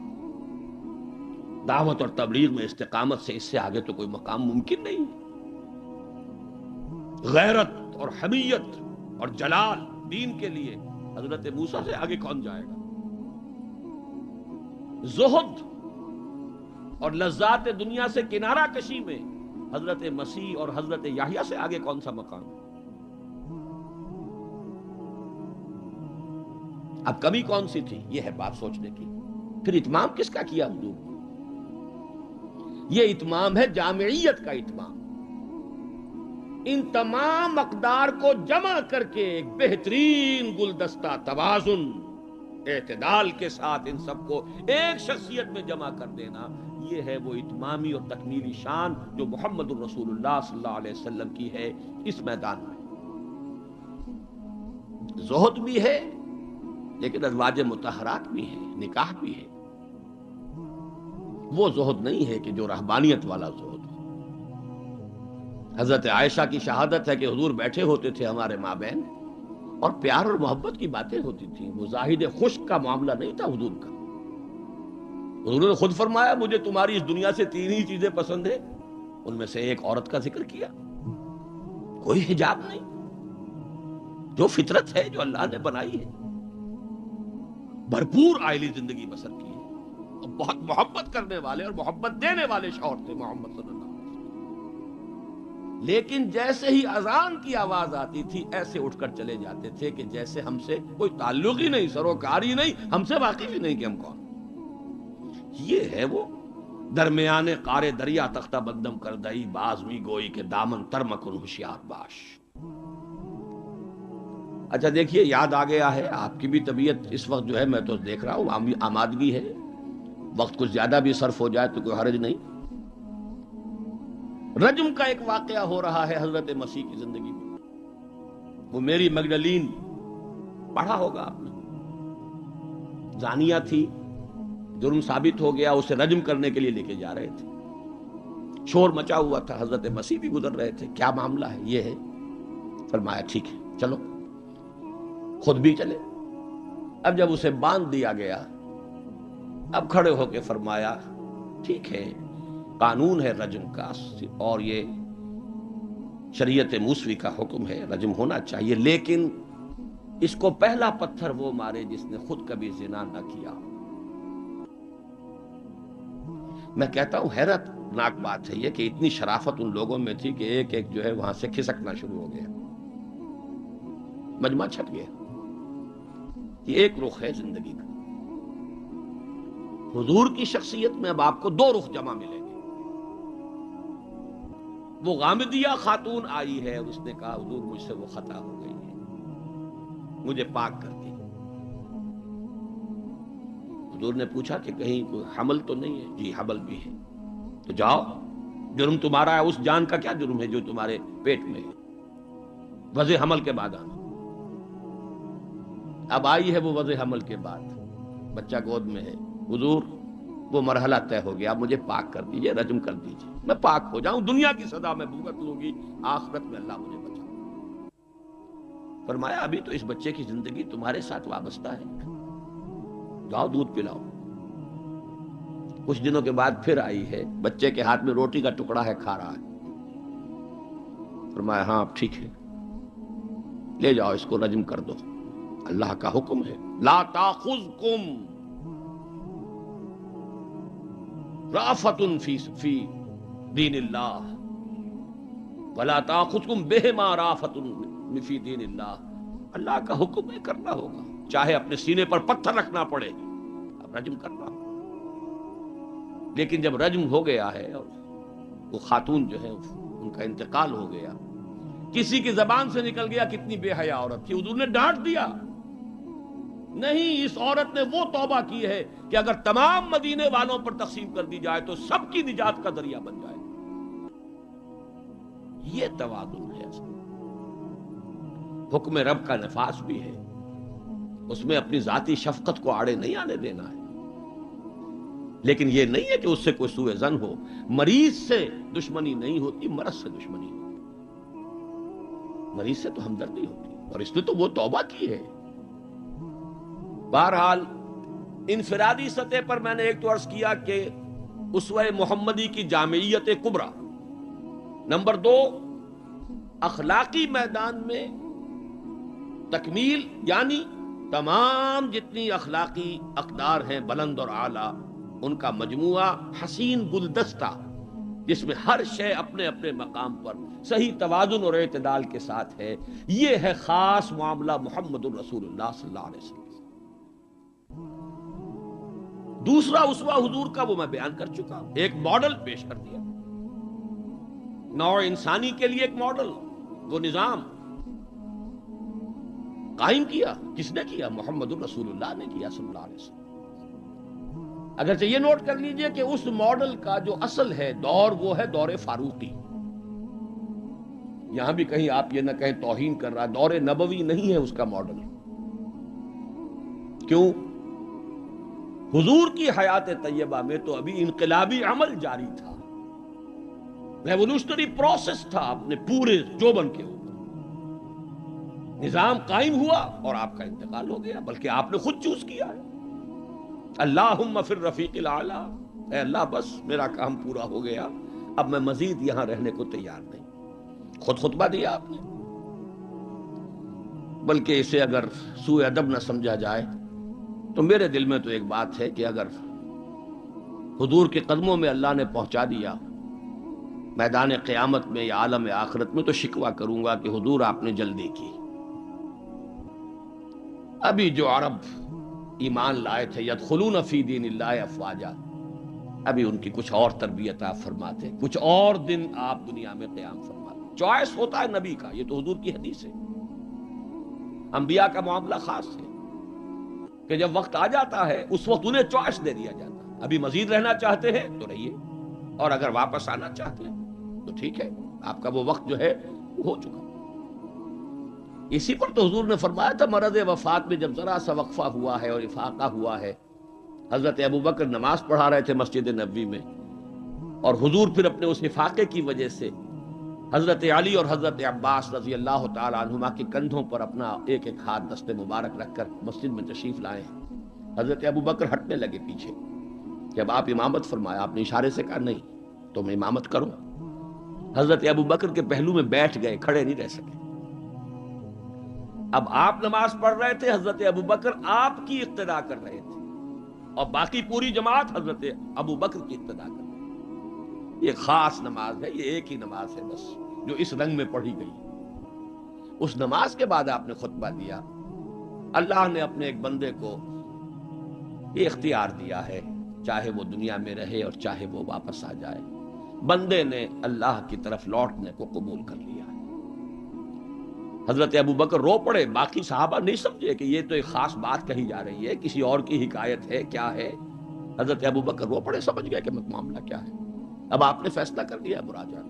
دعوت اور تبلیغ میں استقامت سے اس سے آگے تو کوئی مقام ممکن نہیں۔ غیرت اور حمیت اور جلال دین کے لیے حضرت موسیٰ سے آگے کون جائے گا؟ زہد اور لذات دنیا سے کنارہ کشی میں حضرت مسیح اور حضرت یحییٰ سے آگے کون سا مقام؟ اب کمی کون سی تھی؟ یہ ہے بات سوچنے کی۔ پھر اتمام کس کا کیا حضور؟ یہ اتمام ہے جامعیت کا اتمام، ان تمام اقدار کو جمع کر کے ایک بہترین گلدستہ توازن، اعتدال کے ساتھ ان سب کو ایک شخصیت میں جمع کر دینا، یہ ہے وہ اتمامی اور تکمیلی شان جو محمد الرسول اللہ صلی اللہ علیہ وسلم کی ہے اس میدان میں۔ زہد بھی ہے لیکن ازواج مطہرات بھی ہے، نکاح بھی ہے۔ وہ زہد نہیں ہے کہ جو رہبانیت والا زہد ہو۔ حضرت عائشہ کی شہادت ہے کہ حضور بیٹھے ہوتے تھے ہمارے مابین اور پیار اور محبت کی باتیں ہوتی تھیں، وہ زاہد خشک کا معاملہ نہیں تھا حضور کا۔ حضور نے خود فرمایا مجھے تمہاری اس دنیا سے 3 ہی چیزیں پسند ہیں، ان میں سے ایک عورت کا ذکر کیا، کوئی حجاب نہیں، جو فطرت ہے جو اللہ نے بنائی ہے، بھرپور عائلی زندگی بسر کی ہے، اور بہت محبت کرنے والے اور محبت دینے والے شوہر تھے محمد صلی اللہ علیہ وسلم۔ لیکن جیسے ہی اذان کی آواز آتی تھی ایسے اٹھ کر چلے جاتے تھے کہ جیسے ہم سے کوئی تعلق ہی نہیں، سروکار ہی نہیں، ہم سے واقف ہی نہیں کہ ہم کون۔ یہ ہے وہ درمیان قار دریا تختہ بندم کر دئی، بازمی گوئی کے دامن تر مکن ہوشیار باش۔ اچھا دیکھیے یاد آ گیا ہے، آپ کی بھی طبیعت اس وقت جو ہے میں تو دیکھ رہا ہوں آمادگی ہے، وقت کچھ زیادہ بھی صرف ہو جائے تو کوئی حرج نہیں۔ رجم کا ایک واقعہ ہو رہا ہے حضرت مسیح کی زندگی میں، وہ میری مگدلین پڑھا ہوگا آپ نے، زانیہ تھی، جرم ثابت ہو گیا، اسے رجم کرنے کے لیے لے کے جا رہے تھے، شور مچا ہوا تھا، حضرت مسیح بھی گزر رہے تھے، کیا معاملہ ہے؟ یہ ہے، فرمایا ٹھیک ہے چلو، خود بھی چلے۔ اب جب اسے باندھ دیا گیا، اب کھڑے ہو کے فرمایا ٹھیک ہے قانون ہے رجم کا، اور یہ شریعت موسوی کا حکم ہے، رجم ہونا چاہیے، لیکن اس کو پہلا پتھر وہ مارے جس نے خود کبھی زنا نہ کیا۔ میں کہتا ہوں حیرت ناک بات ہے یہ کہ اتنی شرافت ان لوگوں میں تھی کہ ایک ایک جو ہے وہاں سے کھسکنا شروع ہو گیا، مجمع چھٹ گیا۔ یہ ایک رخ ہے زندگی کا۔ حضور کی شخصیت میں اب آپ کو 2 رخ جمع ملیں گے۔ وہ غامدیہ خاتون آئی ہے اور اس نے کہا حضور مجھ سے وہ خطا ہو گئی ہے، مجھے پاک کر دی۔ حضور نے پوچھا کہ کہیں کوئی حمل تو نہیں ہے؟ جی حمل بھی ہے۔ تو جاؤ، جرم تمہارا ہے، اس جان کا کیا جرم ہے جو تمہارے پیٹ میں ہے؟ وضع حمل کے بعد آنا۔ اب آئی ہے وہ وضع حمل کے بعد، بچہ گود میں ہے۔ حضور وہ مرحلہ طے ہو گیا، اب مجھے پاک کر دیجئے، رجم کر دیجئے، میں پاک ہو جاؤں، دنیا کی سزا میں بھگت لوں گی، آخرت میں اللہ مجھے بچا۔ فرمایا ابھی تو اس بچے کی زندگی تمہارے ساتھ وابستہ ہے، جاؤ دودھ پلاؤ۔ کچھ دنوں کے بعد پھر آئی ہے، بچے کے ہاتھ میں روٹی کا ٹکڑا ہے، کھا رہا ہے۔ فرمایا ہاں اب ٹھیک ہے، لے جاؤ اس کو رجم کر دو، اللہ کا حکم ہے۔ لا تاخذکم رافت فی دین اللہ ولا تاخذکم بہما رافت فی دین اللہ، اللہ کا حکم ہے، کرنا ہوگا، چاہے اپنے سینے پر پتھر رکھنا پڑے، اب رجم کرنا ہوگا۔ لیکن جب رجم ہو گیا ہے اور وہ خاتون جو ہے ان کا انتقال ہو گیا، کسی کی زبان سے نکل گیا کتنی بے حیا عورت تھی، حضور نے ڈانٹ دیا، نہیں، اس عورت نے وہ توبہ کی ہے کہ اگر تمام مدینے والوں پر تقسیم کر دی جائے تو سب کی نجات کا ذریعہ بن جائے۔ یہ توازن ہے، حکم رب کا نفاذ بھی ہے، اس میں اپنی ذاتی شفقت کو آڑے نہیں آنے دینا ہے، لیکن یہ نہیں ہے کہ اس سے کوئی سوء ظن ہو۔ مریض سے دشمنی نہیں ہوتی، مرض سے دشمنی ہوتی، مریض سے تو ہمدردی ہوتی، اور اس نے تو وہ توبہ کی ہے۔ بہرحال انفرادی سطح پر میں نے ایک تو عرض کیا کہ اسوہ محمدی کی جامعیت کبریٰ، نمبر 2 اخلاقی میدان میں تکمیل، یعنی تمام جتنی اخلاقی اقدار ہیں بلند اور اعلیٰ، ان کا مجموعہ حسین گلدستہ، جس میں ہر شے اپنے اپنے مقام پر صحیح توازن اور اعتدال کے ساتھ ہے، یہ ہے خاص معاملہ محمد الرسول اللہ صلی اللہ علیہ وسلم۔ دوسرا اسوہ حضور کا وہ میں بیان کر چکا، ایک ماڈل پیش کر دیا، نوع انسانی کے لیے ایک ماڈل، وہ نظام قائم کیا، کس نے کیا؟ محمد الرسول اللہ نے کیا صلی اللہ علیہ وسلم۔ اگرچہ یہ نوٹ کر لیجئے کہ اس ماڈل کا جو اصل ہے دور، وہ ہے دور فاروقی، یہاں بھی کہیں آپ یہ نہ کہیں توہین کر رہا، دور نبوی نہیں ہے اس کا ماڈل۔ کیوں؟ حضور کی حیات طیبہ میں تو ابھی انقلابی عمل جاری تھا، ریولوشنری پروسیس تھا اپنے پورے جوبن کے اوپر، نظام قائم ہوا اور آپ کا انتقال ہو گیا، بلکہ آپ نے خود چوز کیا ہے۔ اللہم فی الرفیق الاعلی، اے اللہ بس میرا کام پورا ہو گیا، اب میں مزید یہاں رہنے کو تیار نہیں، خود خطبہ دیا آپ نے۔ بلکہ اسے اگر سوء ادب نہ سمجھا جائے تو میرے دل میں تو ایک بات ہے کہ اگر حضور کے قدموں میں اللہ نے پہنچا دیا میدان قیامت میں یا عالم آخرت میں، تو شکوہ کروں گا کہ حضور آپ نے جلدی کی۔ ابھی جو عرب ایمان لائے تھے یدخلون فی دین اللہ افواجا، ابھی ان کی کچھ اور تربیت آپ فرماتے، کچھ اور دن آپ دنیا میں قیام فرماتے۔ چوائس ہوتا ہے نبی کا، یہ تو حضور کی حدیث ہے۔ انبیاء کا معاملہ خاص ہے کہ جب وقت آ جاتا ہے اس وقت انہیں چوائس دے دیا جاتا ہے، ابھی مزید رہنا چاہتے ہیں تو رہیے، اور اگر واپس آنا چاہتے ہیں تو ٹھیک ہے، آپ کا وہ وقت جو ہے وہ ہو چکا۔ اسی پر تو حضور نے فرمایا تھا مرض وفات میں جب ذرا سا وقفہ ہوا ہے اور افاقہ ہوا ہے، حضرت ابوبکر نماز پڑھا رہے تھے مسجد نبوی میں، اور حضور پھر اپنے اس افاقے کی وجہ سے حضرت علی اور حضرت عباس رضی اللہ تعالی عنہما کے کندھوں پر اپنا ایک ایک ہاتھ دست مبارک رکھ کر مسجد میں تشریف لائے ہیں۔ حضرت ابوبکر ہٹنے لگے پیچھے، جب آپ امامت فرمایا آپ نے اشارے سے کہا نہیں تم امامت کرو، حضرت ابوبکر کے پہلو میں بیٹھ گئے، کھڑے نہیں رہ سکے۔ اب آپ نماز پڑھ رہے تھے، حضرت ابوبکر آپ کی اقتدا کر رہے تھے، اور باقی پوری جماعت حضرت ابوبکر کی اقتدا کر رہی ہے۔ یہ خاص نماز ہے، یہ ایک ہی نماز ہے بس جو اس رنگ میں پڑھی گئی۔ اس نماز کے بعد آپ نے خطبہ دیا، اللہ نے اپنے ایک بندے کو یہ اختیار دیا ہے، چاہے وہ دنیا میں رہے اور چاہے وہ واپس آ جائے، بندے نے اللہ کی طرف لوٹنے کو قبول کر لیا. حضرت ابو بکر رو پڑے. باقی صحابہ نہیں سمجھے کہ یہ تو ایک خاص بات کہی جا رہی ہے، کسی اور کی حکایت ہے، کیا ہے. حضرت ابو بکر رو پڑے، سمجھ گئے کہ معاملہ کیا ہے. اب آپ نے فیصلہ کر لیا ہے مراجعہ.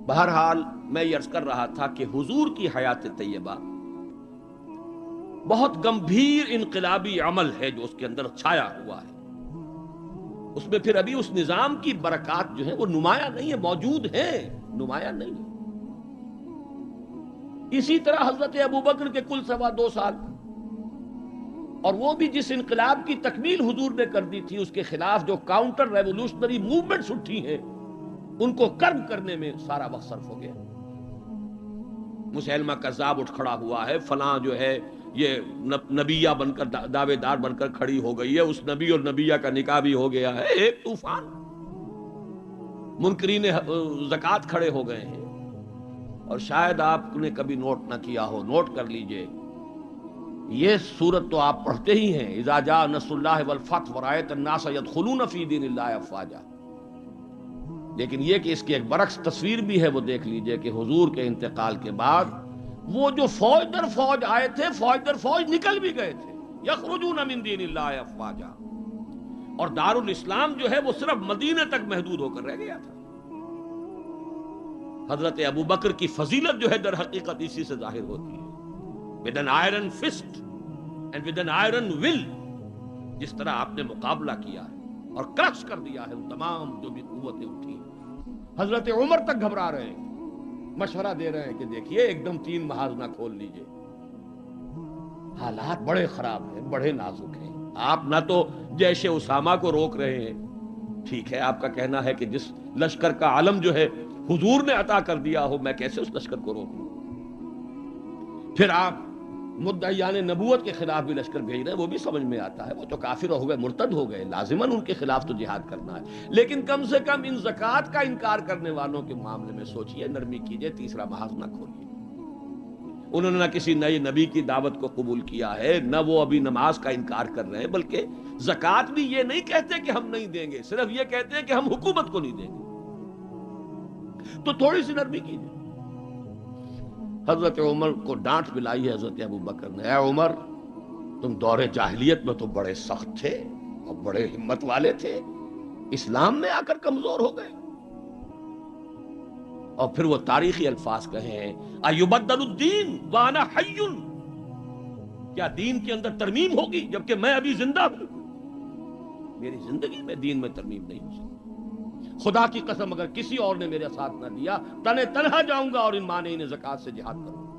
بہرحال میں یہ عرض کر رہا تھا کہ حضور کی حیات طیبہ بہت گمبھیر انقلابی عمل ہے جو اس کے اندر چھایا ہوا ہے. اس میں پھر ابھی اس نظام کی برکات جو ہیں وہ نمایاں نہیں ہے، موجود ہیں، نمایاں نہیں ہے. اسی طرح حضرت ابوبکر کے کل 2.25 سال، اور وہ بھی جس انقلاب کی تکمیل حضور نے کر دی تھی، اس کے خلاف جو کاؤنٹر ریولوشنری موومنٹس اٹھی ہیں ان کو کرب کرنے میں سارا وقت صرف ہو گیا. مسیلمہ کذاب اٹھ کھڑا ہوا ہے، فلاں جو ہے یہ نبیہ بن کر دعوے دار بن کر کھڑی ہو گئی ہے، اس نبی اور نبیہ کا نکاح بھی ہو گیا ہے. ایک طوفان. منکرین زکوٰۃ کھڑے ہو گئے ہیں. اور شاید آپ نے کبھی نوٹ نہ کیا ہو، نوٹ کر لیجئے، یہ سورت تو آپ پڑھتے ہی ہیں، اذا جاء نصر اللہ والفتح ورأیت الناس يدخلون فی دین اللہ افواجا. لیکن یہ کہ اس کی ایک برعکس تصویر بھی ہے، وہ دیکھ لیجئے کہ حضور کے انتقال کے بعد وہ جو فوج در فوج آئے تھے، فوج در فوج نکل بھی گئے تھے. یخرجون من دین اللہ افواجا. اور دارالاسلام جو ہے وہ صرف مدینے تک محدود ہو کر رہ گیا تھا. حضرت ابو بکر کی فضیلت جو ہے در حقیقت اسی سے ظاہر ہوتی ہے. with an iron fist and with an iron will، جس طرح آپ نے مقابلہ کیا ہے اور کرش کر دیا ہے ان تمام جو بھی قوتیں اٹھی. حضرت عمر تک گھبرا رہے ہیں، مشورہ دے رہے ہیں کہ دیکھیے ایک دم 3 محاذ نہ کھول لیجئے، حالات بڑے خراب ہیں، بڑے نازک ہیں. آپ نہ تو جیش اسامہ کو روک رہے ہیں، ٹھیک ہے آپ کا کہنا ہے کہ جس لشکر کا علم جو ہے حضور نے عطا کر دیا ہو، میں کیسے اس لشکر کو روکوں. پھر آپ مدعیان نبوت کے خلاف بھی لشکر بھیج رہے ہیں، وہ بھی سمجھ میں آتا ہے، وہ تو کافر ہو گئے، مرتد ہو گئے، لازماً ان کے خلاف تو جہاد کرنا ہے. لیکن کم سے کم ان زکوٰۃ کا انکار کرنے والوں کے معاملے میں سوچئے، نرمی کیجئے، تیسرا محاذ نہ کھولیے. انہوں نے نہ کسی نئے نبی کی دعوت کو قبول کیا ہے، نہ وہ ابھی نماز کا انکار کر رہے ہیں، بلکہ زکوٰۃ بھی یہ نہیں کہتے کہ ہم نہیں دیں گے، صرف یہ کہتے ہیں کہ ہم حکومت کو نہیں دیں گے. تو تھوڑی سی نرمی کیجئے. حضرت عمر کو ڈانٹ ملائی ہے حضرت ابو بکر نے. اے عمر، تم دور جاہلیت میں تو بڑے سخت تھے اور بڑے ہمت والے تھے، اسلام میں آ کر کمزور ہو گئے. اور پھر وہ تاریخی الفاظ کہے ہیں، ایبدل الدین وانا حی، کیا دین کے اندر ترمیم ہوگی جبکہ میں ابھی زندہ ہوں؟ میری زندگی میں دین میں ترمیم نہیں ہو سکتی. خدا کی قسم اگر کسی اور نے میرے ساتھ نہ دیا، تنہا جاؤں گا اور ان مانعین زکوٰۃ سے جہاد کروں گا.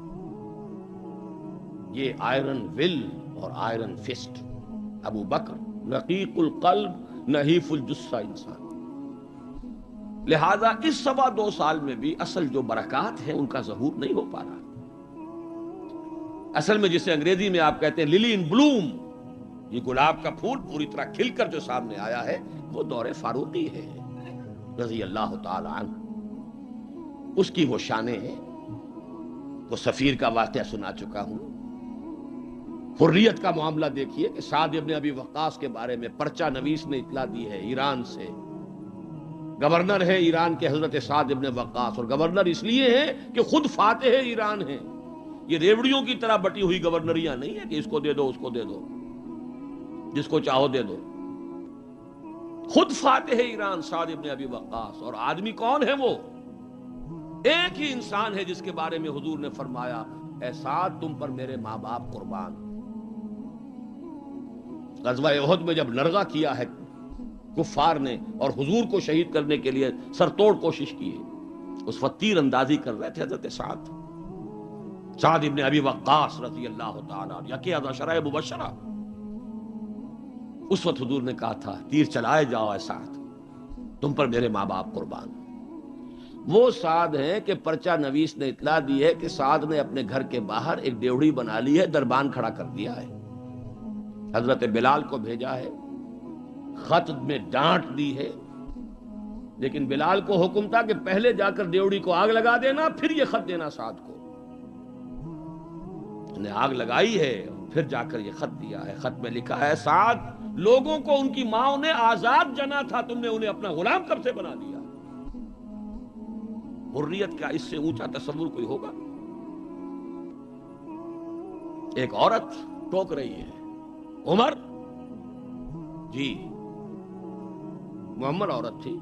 یہ آئرن ول اور آئرن فسٹ ابو بکر، رقیق القلب نحیف الجثہ انسان. لہذا اس 2.25 سال میں بھی اصل جو برکات ہیں ان کا ظہور نہیں ہو پا رہا. اصل میں جسے انگریزی میں آپ کہتے ہیں للی ان بلوم، یہ گلاب کا پھول پوری طرح کھل کر جو سامنے آیا ہے، وہ دور فاروقی ہے رضی اللہ تعالی عنہ. اس کی وہ شانیں ہیں. وہ سفیر کا واقعہ سنا چکا ہوں. حریت کا معاملہ دیکھیے کہ سعد ابن ابی وقاص کے بارے میں پرچہ نویس نے اطلاع دی ہے ایران سے. گورنر ہے ایران کے حضرت سعد ابن وقاص، اور گورنر اس لیے ہے کہ خود فاتح ایران ہیں. یہ ریوڑیوں کی طرح بٹی ہوئی گورنریاں نہیں ہیں کہ اس کو دے دو اس کو دے دو، جس کو چاہو دے دو. خود فاتح ایران سعد ابن ابی وقاص. اور آدمی کون ہے وہ؟ ایک ہی انسان ہے جس کے بارے میں حضور نے فرمایا، اے سعد تم پر میرے ماں باپ قربان. غزوہ احد میں جب نرغہ کیا ہے کفار نے اور حضور کو شہید کرنے کے لیے سرتوڑ کوشش کی ہے، اس وقت تیر اندازی کر رہے تھے حضرت سعد ابن ابی وقاص رضی اللہ تعالیٰ عنہ، یکی از عشرہ مبشرہ. اس وقت حضور نے کہا تھا تیر چلائے جاؤ اے سعد، تم پر میرے ماں باپ قربان. وہ سعد ہیں کہ پرچہ نویس نے اطلاع دی ہے کہ سعد نے اپنے گھر کے باہر ایک ڈیوڑی بنا لی ہے، دربان کھڑا کر دیا ہے، حضرت بلال کو بھیجا ہے، خط میں ڈانٹ دی ہے، لیکن بلال کو حکم تھا کہ پہلے جا کر ڈیوڑی کو آگ لگا دینا، پھر یہ خط دینا سعد کو. نے آگ لگائی ہے، پھر جا کر یہ خط دیا ہے. خط میں لکھا ہے سعد، لوگوں کو ان کی ماں نے آزاد جنا تھا، تم نے انہیں اپنا غلام کب سے بنا دیا. حریت کا اس سے اونچا تصور کوئی ہوگا؟ ایک عورت ٹوک رہی ہے، عمر جی محمد عورت تھی،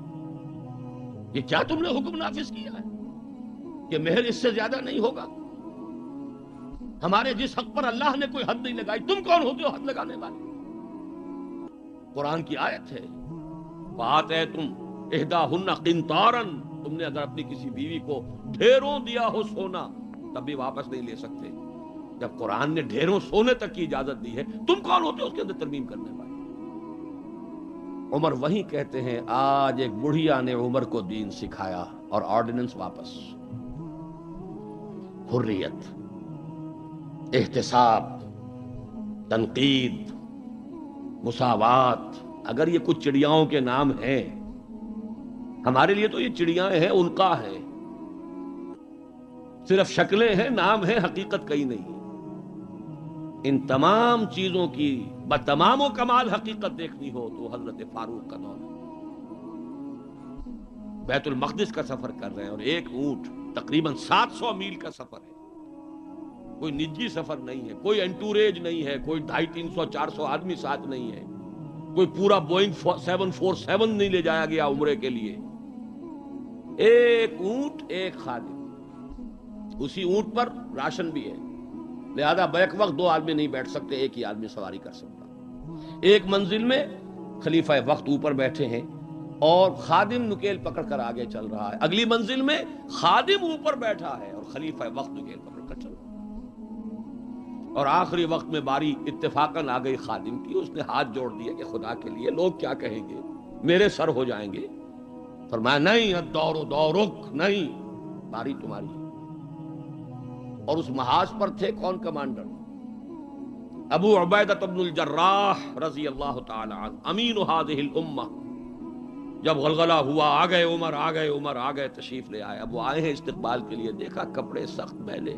یہ کیا تم نے حکم نافذ کیا ہے کہ مہر اس سے زیادہ نہیں ہوگا؟ ہمارے جس حق پر اللہ نے کوئی حد نہیں لگائی، تم کون ہوتے ہو حد لگانے والے؟ قرآن کی آیت ہے، بات ہے تم احداہن قنطارا، تم نے اگر اپنی کسی بیوی کو ڈھیروں دیا ہو سونا تب بھی واپس نہیں لے سکتے. جب قرآن نے ڈھیروں سونے تک کی اجازت دی ہے، تم کون ہوتے ہو اس کے اندر ترمیم کرنے والے؟ عمر وہیں کہتے ہیں آج ایک بڑھیا نے عمر کو دین سکھایا اور آرڈیننس واپس. حریت، احتساب، تنقید، مساوات، اگر یہ کچھ چڑیاؤں کے نام ہیں، ہمارے لیے تو یہ چڑیاں ہیں، ان کا ہے، صرف شکلیں ہیں، نام ہیں، حقیقت کہیں نہیں. ان تمام چیزوں کی بتمام و کمال حقیقت دیکھنی ہو تو حضرت فاروق کا دور ہے. بیت المقدس کا سفر کر رہے ہیں اور ایک اونٹ تقریباً 700 میل کا سفر ہے، کوئی نجی سفر نہیں ہے، کوئی انٹوریج نہیں ہے، کوئی 250-300-400 آدمی ساتھ نہیں ہے، کوئی پورا بوئنگ 747 نہیں لے جایا گیا عمرے کے لیے. ایک اونٹ، ایک خادم، اسی اونٹ پر راشن بھی ہے، لہذا بیک وقت 2 آدمی نہیں بیٹھ سکتے، ایک ہی آدمی سواری کر سکتا. ایک منزل میں خلیفہ وقت اوپر بیٹھے ہیں اور خادم نکیل پکڑ کر آگے چل رہا ہے، اگلی منزل میں خادم اوپر بیٹھا ہے اور خلیفہ وقت نکیل پکڑ کر چل رہا ہے. اور آخری وقت میں باری اتفاقاً آ گئی خادم کی، اس نے ہاتھ جوڑ دیا کہ خدا کے لیے لوگ کیا کہیں گے، میرے سر ہو جائیں گے. فرمایا نہیں، الدور دورک، نہیں، باری تمہاری. اور اس محاذ پر تھے کون کمانڈر؟ ابو عبیدہ بن الجراح رضی اللہ تعالی عنہ، امین هذه الامہ. جب غلغلہ ہوا، آ گئے عمر، آ گئے عمر، آ گئے، تشریف لے آئے. اب وہ آئے ہیں استقبال کے لیے، دیکھا کپڑے سخت میلے،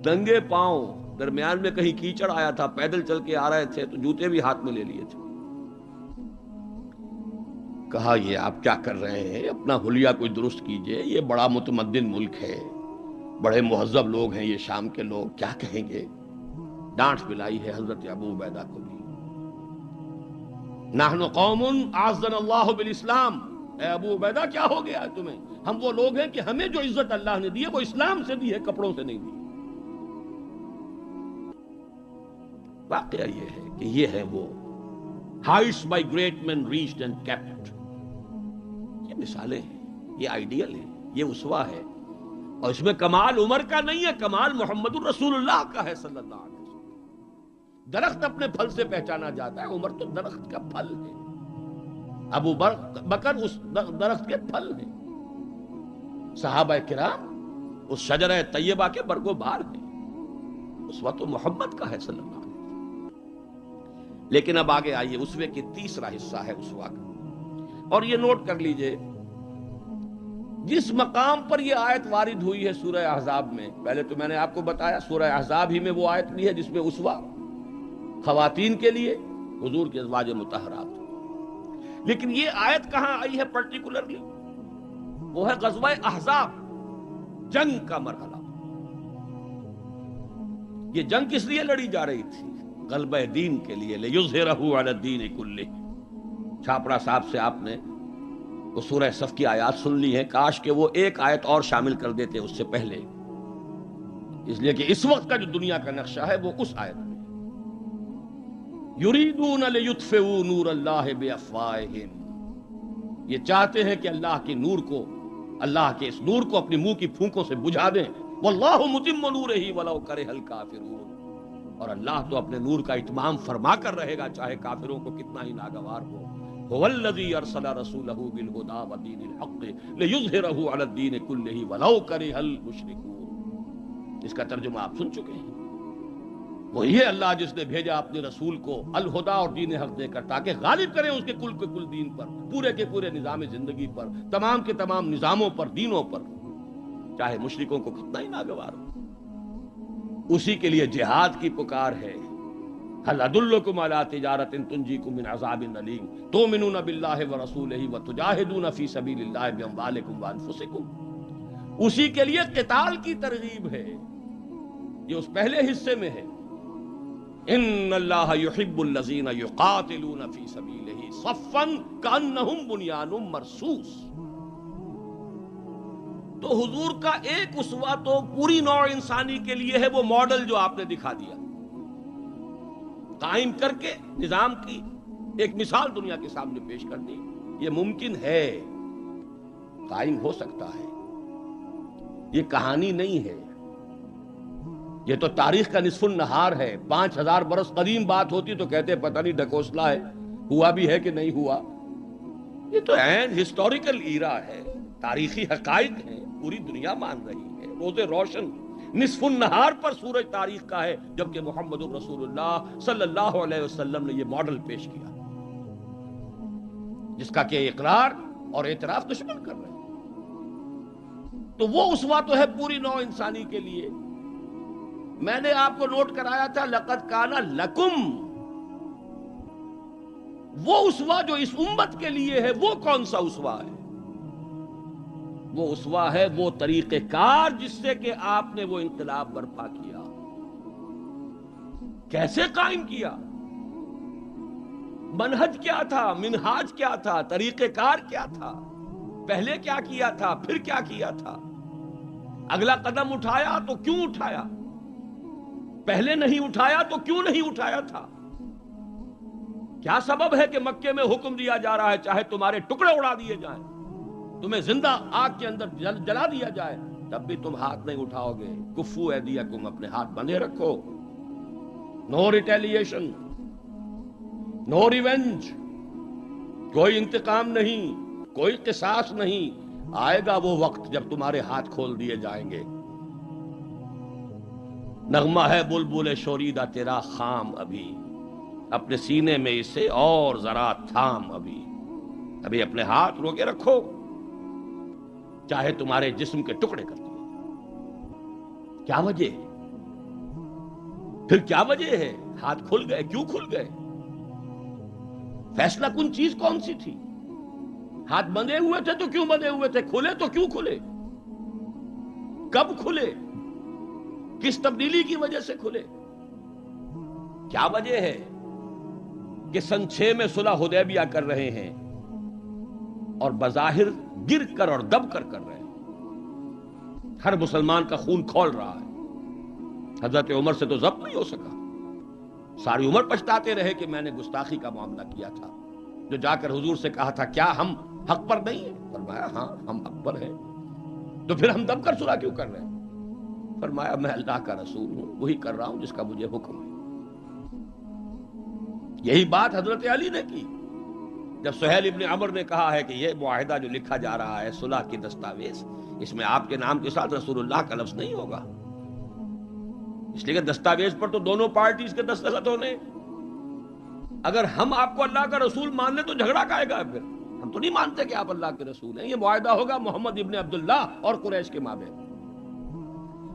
ننگے پاؤں، درمیان میں کہیں کیچڑ آیا تھا، پیدل چل کے آ رہے تھے تو جوتے بھی ہاتھ میں لے لیے تھے. کہا یہ آپ کیا کر رہے ہیں، اپنا حلیہ کوئی درست کیجئے، یہ بڑا متمدن ملک ہے، بڑے مہذب لوگ ہیں یہ شام کے لوگ، کیا کہیں گے. ڈانٹ پلائی ہے حضرت ابو عبیدہ کو بھی. نحن قوم اعزنا اللہ بالاسلام، اے ابو عبیدہ کیا ہو گیا ہے تمہیں، ہم وہ لوگ ہیں کہ ہمیں جو عزت اللہ نے دی ہے وہ اسلام سے دی ہے، کپڑوں سے نہیں دی. واقعہ یہ ہے کہ یہ ہے وہ heights by great men reached and kept. یہ مثالیں ہیں، یہ آئیڈیل ہے، یہ اسوہ ہے، اور اس میں کمال عمر کا نہیں ہے، کمال محمد الرسول اللہ کا ہے صلی اللہ علیہ وسلم. درخت اپنے پھل سے پہچانا جاتا ہے، عمر تو درخت کا پھل ہے، ابو بکر اس درخت کے پھل ہیں، صحابہ کرام اس شجرہ طیبہ کے برگ و بار ہیں. اسوہ تو محمد کا ہے صلی اللہ علیہ وسلم. لیکن اب آگے آئیے، اسوے کی تیسرا حصہ ہے اسوہ کا، اور یہ نوٹ کر لیجئے جس مقام پر یہ آیت وارد ہوئی ہے سورہ احزاب میں. پہلے تو میں نے آپ کو بتایا سورہ احزاب ہی میں وہ آیت بھی ہے جس میں اسوہ خواتین کے لیے حضور کے ازواج مطہرات. لیکن یہ آیت کہاں آئی ہے پرٹیکولرلی؟ وہ ہے غزوہ احزاب، جنگ کا مرحلہ. یہ جنگ کس لیے لڑی جا رہی تھی؟ غلبہ دین کے لیے، لِیُظْهِرَهُ عَلَى الدِّینِ كُلِّهِ. چھاپڑا صاحب سے آپ نے وہ سورہ صف کی آیات سن لی ہیں، کاش کہ وہ ایک آیت اور شامل کر دیتے اس سے پہلے، اس لیے کہ اس وقت کا جو دنیا کا نقشہ ہے وہ اس آیت میں. یریدون لیطفئوا نور اللہ بافواہہم، یہ چاہتے ہیں کہ اللہ کے نور کو، اللہ کے اس نور کو اپنی منہ کی پھونکوں سے بجھا دیں. واللہ متم نورہ ولو کرہ الکافرون، اور اللہ تو اپنے نور کا اتمام فرما کر رہے گا چاہے کافروں کو کتنا ہی ناگوار ہو. هو الذی ارسل رسولہ بالہدی ودین الحق لیظہرہ علی الدین کلہ ولو کرہ المشرکون. اس کا ترجمہ آپ سن چکے ہیں. وہی ہے اللہ جس نے بھیجا اپنے رسول کو الہدا اور دین حق دے کر تاکہ غالب کریں اس کے کل کے کل دین پر، پورے کے پورے نظام زندگی پر، تمام کے تمام نظاموں پر، دینوں پر، چاہے مشرکوں کو کتنا ہی ناگوار ہو. اسی کے لیے جہاد کی پکار ہے. هل ادلکم علی تجارۃ تنجیکم من عذاب الیم تؤمنون باللہ ورسولہ وتجاہدون فی سبیل اللہ باموالکم وانفسکم. اسی کے لیے قتال کی ترغیب ہے. یہ اس پہلے حصے میں ہے. ان اللہ یحب الذین یقاتلون فی سبیلہ صفا کانہم بنیان مرصوص. تو حضور کا ایک اسوہ تو پوری نوع انسانی کے لیے ہے، وہ ماڈل جو آپ نے دکھا دیا، قائم کر کے نظام کی ایک مثال دنیا کے سامنے پیش کر دی. یہ ممکن ہے، قائم ہو سکتا ہے، یہ کہانی نہیں ہے، یہ تو تاریخ کا نصف النہار ہے. 5000 برس قدیم بات ہوتی تو کہتے پتہ نہیں ڈھکوسلا ہے، ہوا بھی ہے کہ نہیں ہوا. یہ تو عین ہسٹوریکل ایرا ہے، تاریخی حقائق ہیں، پوری دنیا مان رہی ہے. روز روشن نصف النہار پر سورج تاریخ کا ہے، جبکہ محمد الرسول اللہ صلی اللہ علیہ وسلم نے یہ ماڈل پیش کیا، جس کا کہ اقرار اور اعتراف دشمن کر رہے ہیں. تو وہ اسوہ تو ہے پوری نوع انسانی کے لیے. میں نے آپ کو نوٹ کرایا تھا لقد کان لکم. وہ اسوہ جو اس امت کے لیے ہے وہ کون سا اسوہ ہے؟ وہ اسوہ ہے وہ طریقہ کار جس سے کہ آپ نے وہ انقلاب برپا کیا. کیسے قائم کیا؟ منہج کیا تھا؟ منہاج کیا تھا؟ طریقہ کار کیا تھا؟ پہلے کیا کیا تھا؟ پھر کیا کیا تھا؟ اگلا قدم اٹھایا تو کیوں اٹھایا؟ پہلے نہیں اٹھایا تو کیوں نہیں اٹھایا تھا؟ کیا سبب ہے کہ مکے میں حکم دیا جا رہا ہے چاہے تمہارے ٹکڑے اڑا دیے جائیں، تمہیں زندہ آگ کے اندر جلا دیا جائے، تب بھی تم ہاتھ نہیں اٹھاؤ گے؟ کفو ایدیکم، اپنے ہاتھ بندھے رکھو. نو ریٹیلیشن، نو ریونج، کوئی انتقام نہیں، کوئی قصاص نہیں. آئے گا وہ وقت جب تمہارے ہاتھ کھول دیے جائیں گے. نغمہ ہے بلبل شوریدہ تیرا خام، ابھی اپنے سینے میں اسے اور ذرا تھام. ابھی اپنے ہاتھ روکے رکھو، چاہے تمہارے جسم کے ٹکڑے کر دیے. کیا وجہ ہے؟ پھر کیا وجہ ہے؟ ہاتھ کھل گئے، کیوں کھل گئے؟ فیصلہ کن چیز کون سی تھی؟ ہاتھ بندھے ہوئے تھے تو کیوں بندھے ہوئے تھے؟ کھلے تو کیوں کھلے؟ کب کھلے؟ کس تبدیلی کی وجہ سے کھلے؟ کیا وجہ ہے کہ سن 6 میں صلح حدیبیہ کر رہے ہیں اور بظاہر گر کر اور دب کر رہے ہیں؟ ہر مسلمان کا خون کھول رہا ہے. حضرت عمر سے تو ضبط نہیں ہو سکا. ساری عمر پچھتاتے رہے کہ میں نے گستاخی کا معاملہ کیا تھا. جو جا کر حضور سے کہا تھا کیا ہم حق پر نہیں ہیں؟ فرمایا ہاں ہم حق پر ہیں. تو پھر ہم دب کر صلح کیوں کر رہے ہیں؟ فرمایا میں اللہ کا رسول ہوں، وہی کر رہا ہوں جس کا مجھے حکم ہے. یہی بات حضرت علی نے کی جب سہیل ابن عمر نے کہا ہے کہ یہ معاہدہ جو لکھا جا رہا ہے صلح کی دستاویز، اس میں آپ کے نام کے ساتھ رسول اللہ کا لفظ نہیں ہوگا، اس لیے کہ دستاویز پر تو دونوں پارٹیز کے دستخط ہونے. اگر ہم آپ کو اللہ کا رسول مان لیں تو جھگڑا کائے گا؟ پھر ہم تو نہیں مانتے کہ آپ اللہ کے رسول ہیں. یہ معاہدہ ہوگا محمد ابن عبداللہ اور قریش کے مابین.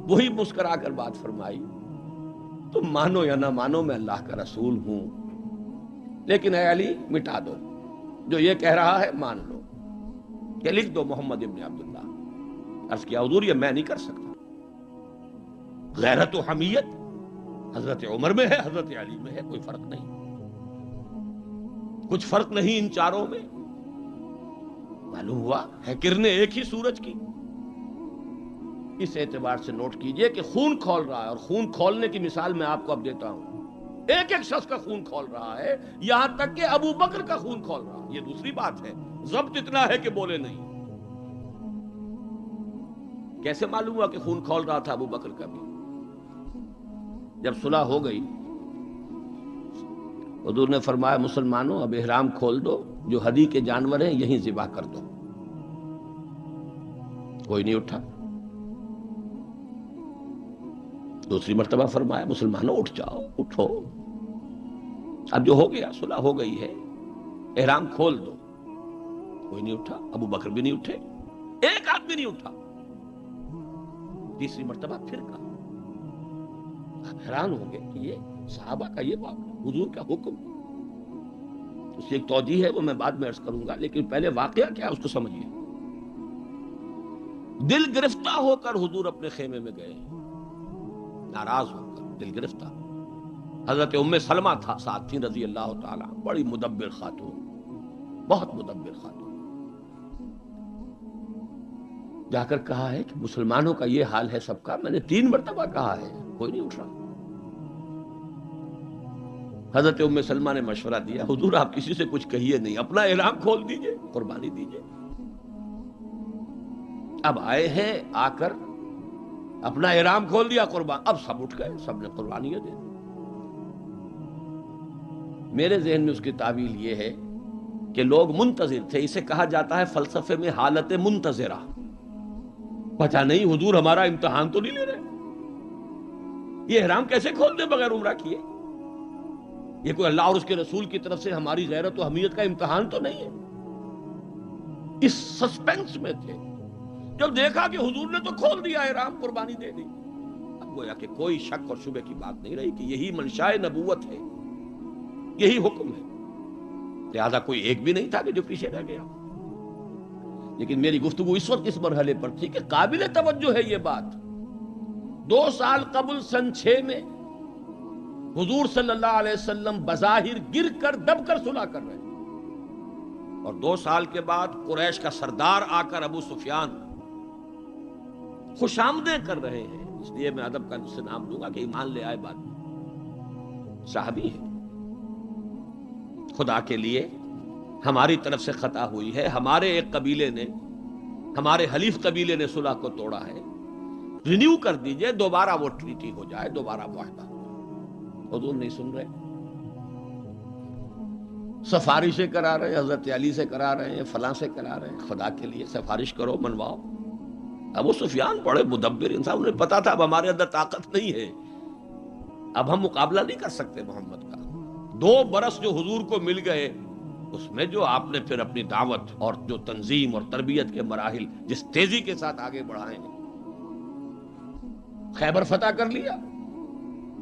وہی مسکرا کر بات فرمائی، تم مانو یا نہ مانو میں اللہ کا رسول ہوں، لیکن اے علی مٹا دو جو یہ کہہ رہا ہے، مان لو کہ لکھ دو محمد ابن عبداللہ. عرض کیا حضور یہ میں نہیں کر سکتا. غیرت و حمیت حضرت عمر میں ہے، حضرت علی میں ہے، کوئی فرق نہیں. کچھ فرق نہیں ان چاروں میں. معلوم ہوا ہے کرنیں ایک ہی سورج کی. اس اعتبار سے نوٹ کیجئے کہ خون کھول رہا ہے، اور خون کھولنے کی مثال میں آپ کو اب دیتا ہوں. ایک ایک شخص کا خون کھول رہا ہے، یہاں تک کہ ابو بکر کا خون کھول رہا ہے. یہ دوسری بات ہے، ضبط اتنا ہے کہ بولے نہیں. کیسے معلوم ہوا کہ خون کھول رہا تھا ابو بکر کا بھی؟ جب صلح ہو گئی حضور نے فرمایا مسلمانوں اب احرام کھول دو، جو ہدی کے جانور ہیں یہیں ذبح کر دو. کوئی نہیں اٹھا. دوسری مرتبہ فرمایا مسلمانوں اٹھ جاؤ، اٹھو، اب جو ہو گیا صلح ہو گئی ہے، احرام کھول دو. کوئی نہیں اٹھا. ابو بکر بھی نہیں اٹھے، ایک آدمی نہیں اٹھا. تیسری مرتبہ پھر کہا. آپ حیران ہوں گے کہ یہ صحابہ کا یہ واقعہ، حضور کا حکم، اس کی ایک توجیہ ہے وہ میں بعد میں عرض کروں گا، لیکن پہلے واقعہ کیا ہے اس کو سمجھیے۔ دل گرفتہ ہو کر حضور اپنے خیمے میں گئے، ناراض ہو کر، دل گرفتہ۔ حضرت ام سلمہ تھا ساتھ تھی رضی اللہ تعالیٰ، بڑی مدبر خاتون، بہت مدبر خاتون۔ جا کر کہا ہے کہ مسلمانوں کا یہ حال ہے سب کا، میں نے 3 مرتبہ کہا ہے، کوئی نہیں اٹھ رہا۔ حضرت ام سلمہ نے مشورہ دیا، حضور آپ کسی سے کچھ کہیے نہیں، اپنا احرام کھول دیجئے، قربانی دیجئے۔ اب آئے ہیں، آ کر اپنا احرام کھول دیا، قربان، اب سب اٹھ گئے، سب نے قربانیاں دے دی۔ میرے ذہن میں اس کی تعویل یہ ہے کہ لوگ منتظر تھے، اسے کہا جاتا ہے فلسفے میں حالت منتظرہ، پتہ نہیں حضور ہمارا امتحان تو نہیں لے رہے، یہ احرام کیسے کھول دے بغیر عمرہ کیے، یہ کوئی اللہ اور اس کے رسول کی طرف سے ہماری غیرت و حمیت کا امتحان تو نہیں ہے۔ اس سسپینس میں تھے، جب دیکھا کہ حضور نے تو کھول دیا احرام، قربانی دے دی، اب گویا کہ کوئی شک اور شبہ کی بات نہیں رہی کہ یہی منشاء نبوت ہے، یہی حکم ہے، لہذا کوئی ایک بھی نہیں تھا کہ جو پیچھے رہ گیا۔ لیکن میری گفتگو اس وقت اس مرحلے پر تھی کہ قابل توجہ ہے یہ بات، 2 سال قبل سن 6 میں حضور صلی اللہ علیہ وسلم بظاہر گر کر دب کر صلح کر رہے ہیں، اور 2 سال کے بعد قریش کا سردار آ کر ابو سفیان خوش آمدیں کر رہے ہیں، اس لیے میں ادب کا اس سے نام دوں گا کہ ایمان لے آئے بعد میں، صحابی ہے، خدا کے لیے ہماری طرف سے خطا ہوئی ہے، ہمارے ایک قبیلے نے، ہمارے حلیف قبیلے نے صلح کو توڑا ہے، رینیو کر دیجئے، دوبارہ وہ ٹریٹی ہو جائے، دوبارہ معاہدہ ہو جائے۔ حضور نہیں سن رہے، سفارشیں کرا رہے ہیں، حضرت علی سے کرا رہے ہیں، فلاں سے کرا رہے ہیں، خدا کے لیے سفارش کرو، منواؤ۔ ابو سفیان بڑے مدبر انسان، انہیں پتا تھا اب ہمارے اندر طاقت نہیں ہے، اب ہم مقابلہ نہیں کر سکتے محمد کا۔ 2 برس جو حضور کو مل گئے، اس میں جو آپ نے پھر اپنی دعوت اور جو تنظیم اور تربیت کے مراحل جس تیزی کے ساتھ آگے بڑھائے ہیں، خیبر فتح کر لیا،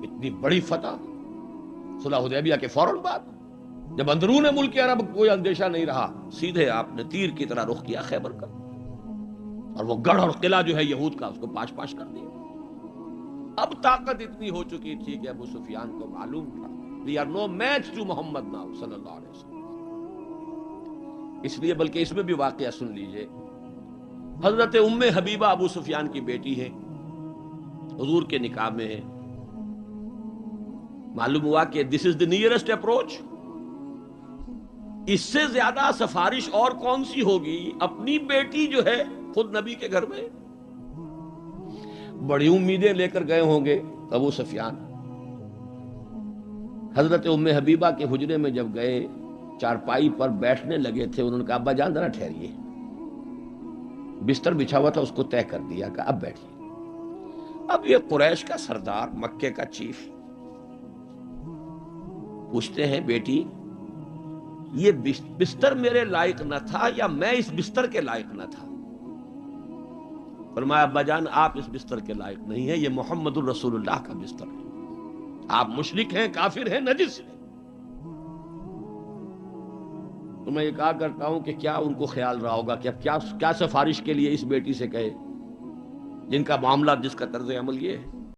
اتنی بڑی فتح، صلح حدیبیہ کے فوراً بعد، جب اندرون ملک عرب کوئی اندیشہ نہیں رہا، سیدھے آپ نے تیر کی طرح رخ کیا خیبر کا، اور وہ گڑھ اور قلعہ جو ہے یہود کا، اس کو پاش پاش کر دیا۔ اب طاقت اتنی ہو چکی تھی کہ ابو سفیان کو معلوم تھا we are no match to Muhammad now صلی اللہ علیہ وسلم۔ اس لیے بلکہ اس میں بھی واقعہ سن لیجئے، حضرت ام حبیبہ ابو سفیان کی بیٹی ہے، حضور کے نکاح میں ہے، معلوم ہوا کہ this is the nearest approach، اس سے زیادہ سفارش اور کون سی ہوگی، اپنی بیٹی جو ہے خود نبی کے گھر میں، بڑی امیدیں لے کر گئے ہوں گے ابو سفیان۔ حضرت ام حبیبہ کے حجرے میں جب گئے، چارپائی پر بیٹھنے لگے تھے، انہوں نے کہا ابا جان ذرا ٹھہریے، بستر بچھا ہوا تھا اس کو طے کر دیا، کہا اب بیٹھیے۔ اب یہ قریش کا سردار، مکے کا چیف، پوچھتے ہیں بیٹی یہ بستر میرے لائق نہ تھا یا میں اس بستر کے لائق نہ تھا؟ فرمایا ابا جان آپ اس بستر کے لائق نہیں ہیں، یہ محمد الرسول اللہ کا بستر ہے، آپ مشرک ہیں، کافر ہیں، نجس ہیں۔ تو میں یہ کہا کرتا ہوں کہ کیا ان کو خیال رہا ہوگا کہ اب کیا سفارش کے لیے اس بیٹی سے کہے جن کا معاملہ، جس کا طرز عمل یہ ہے۔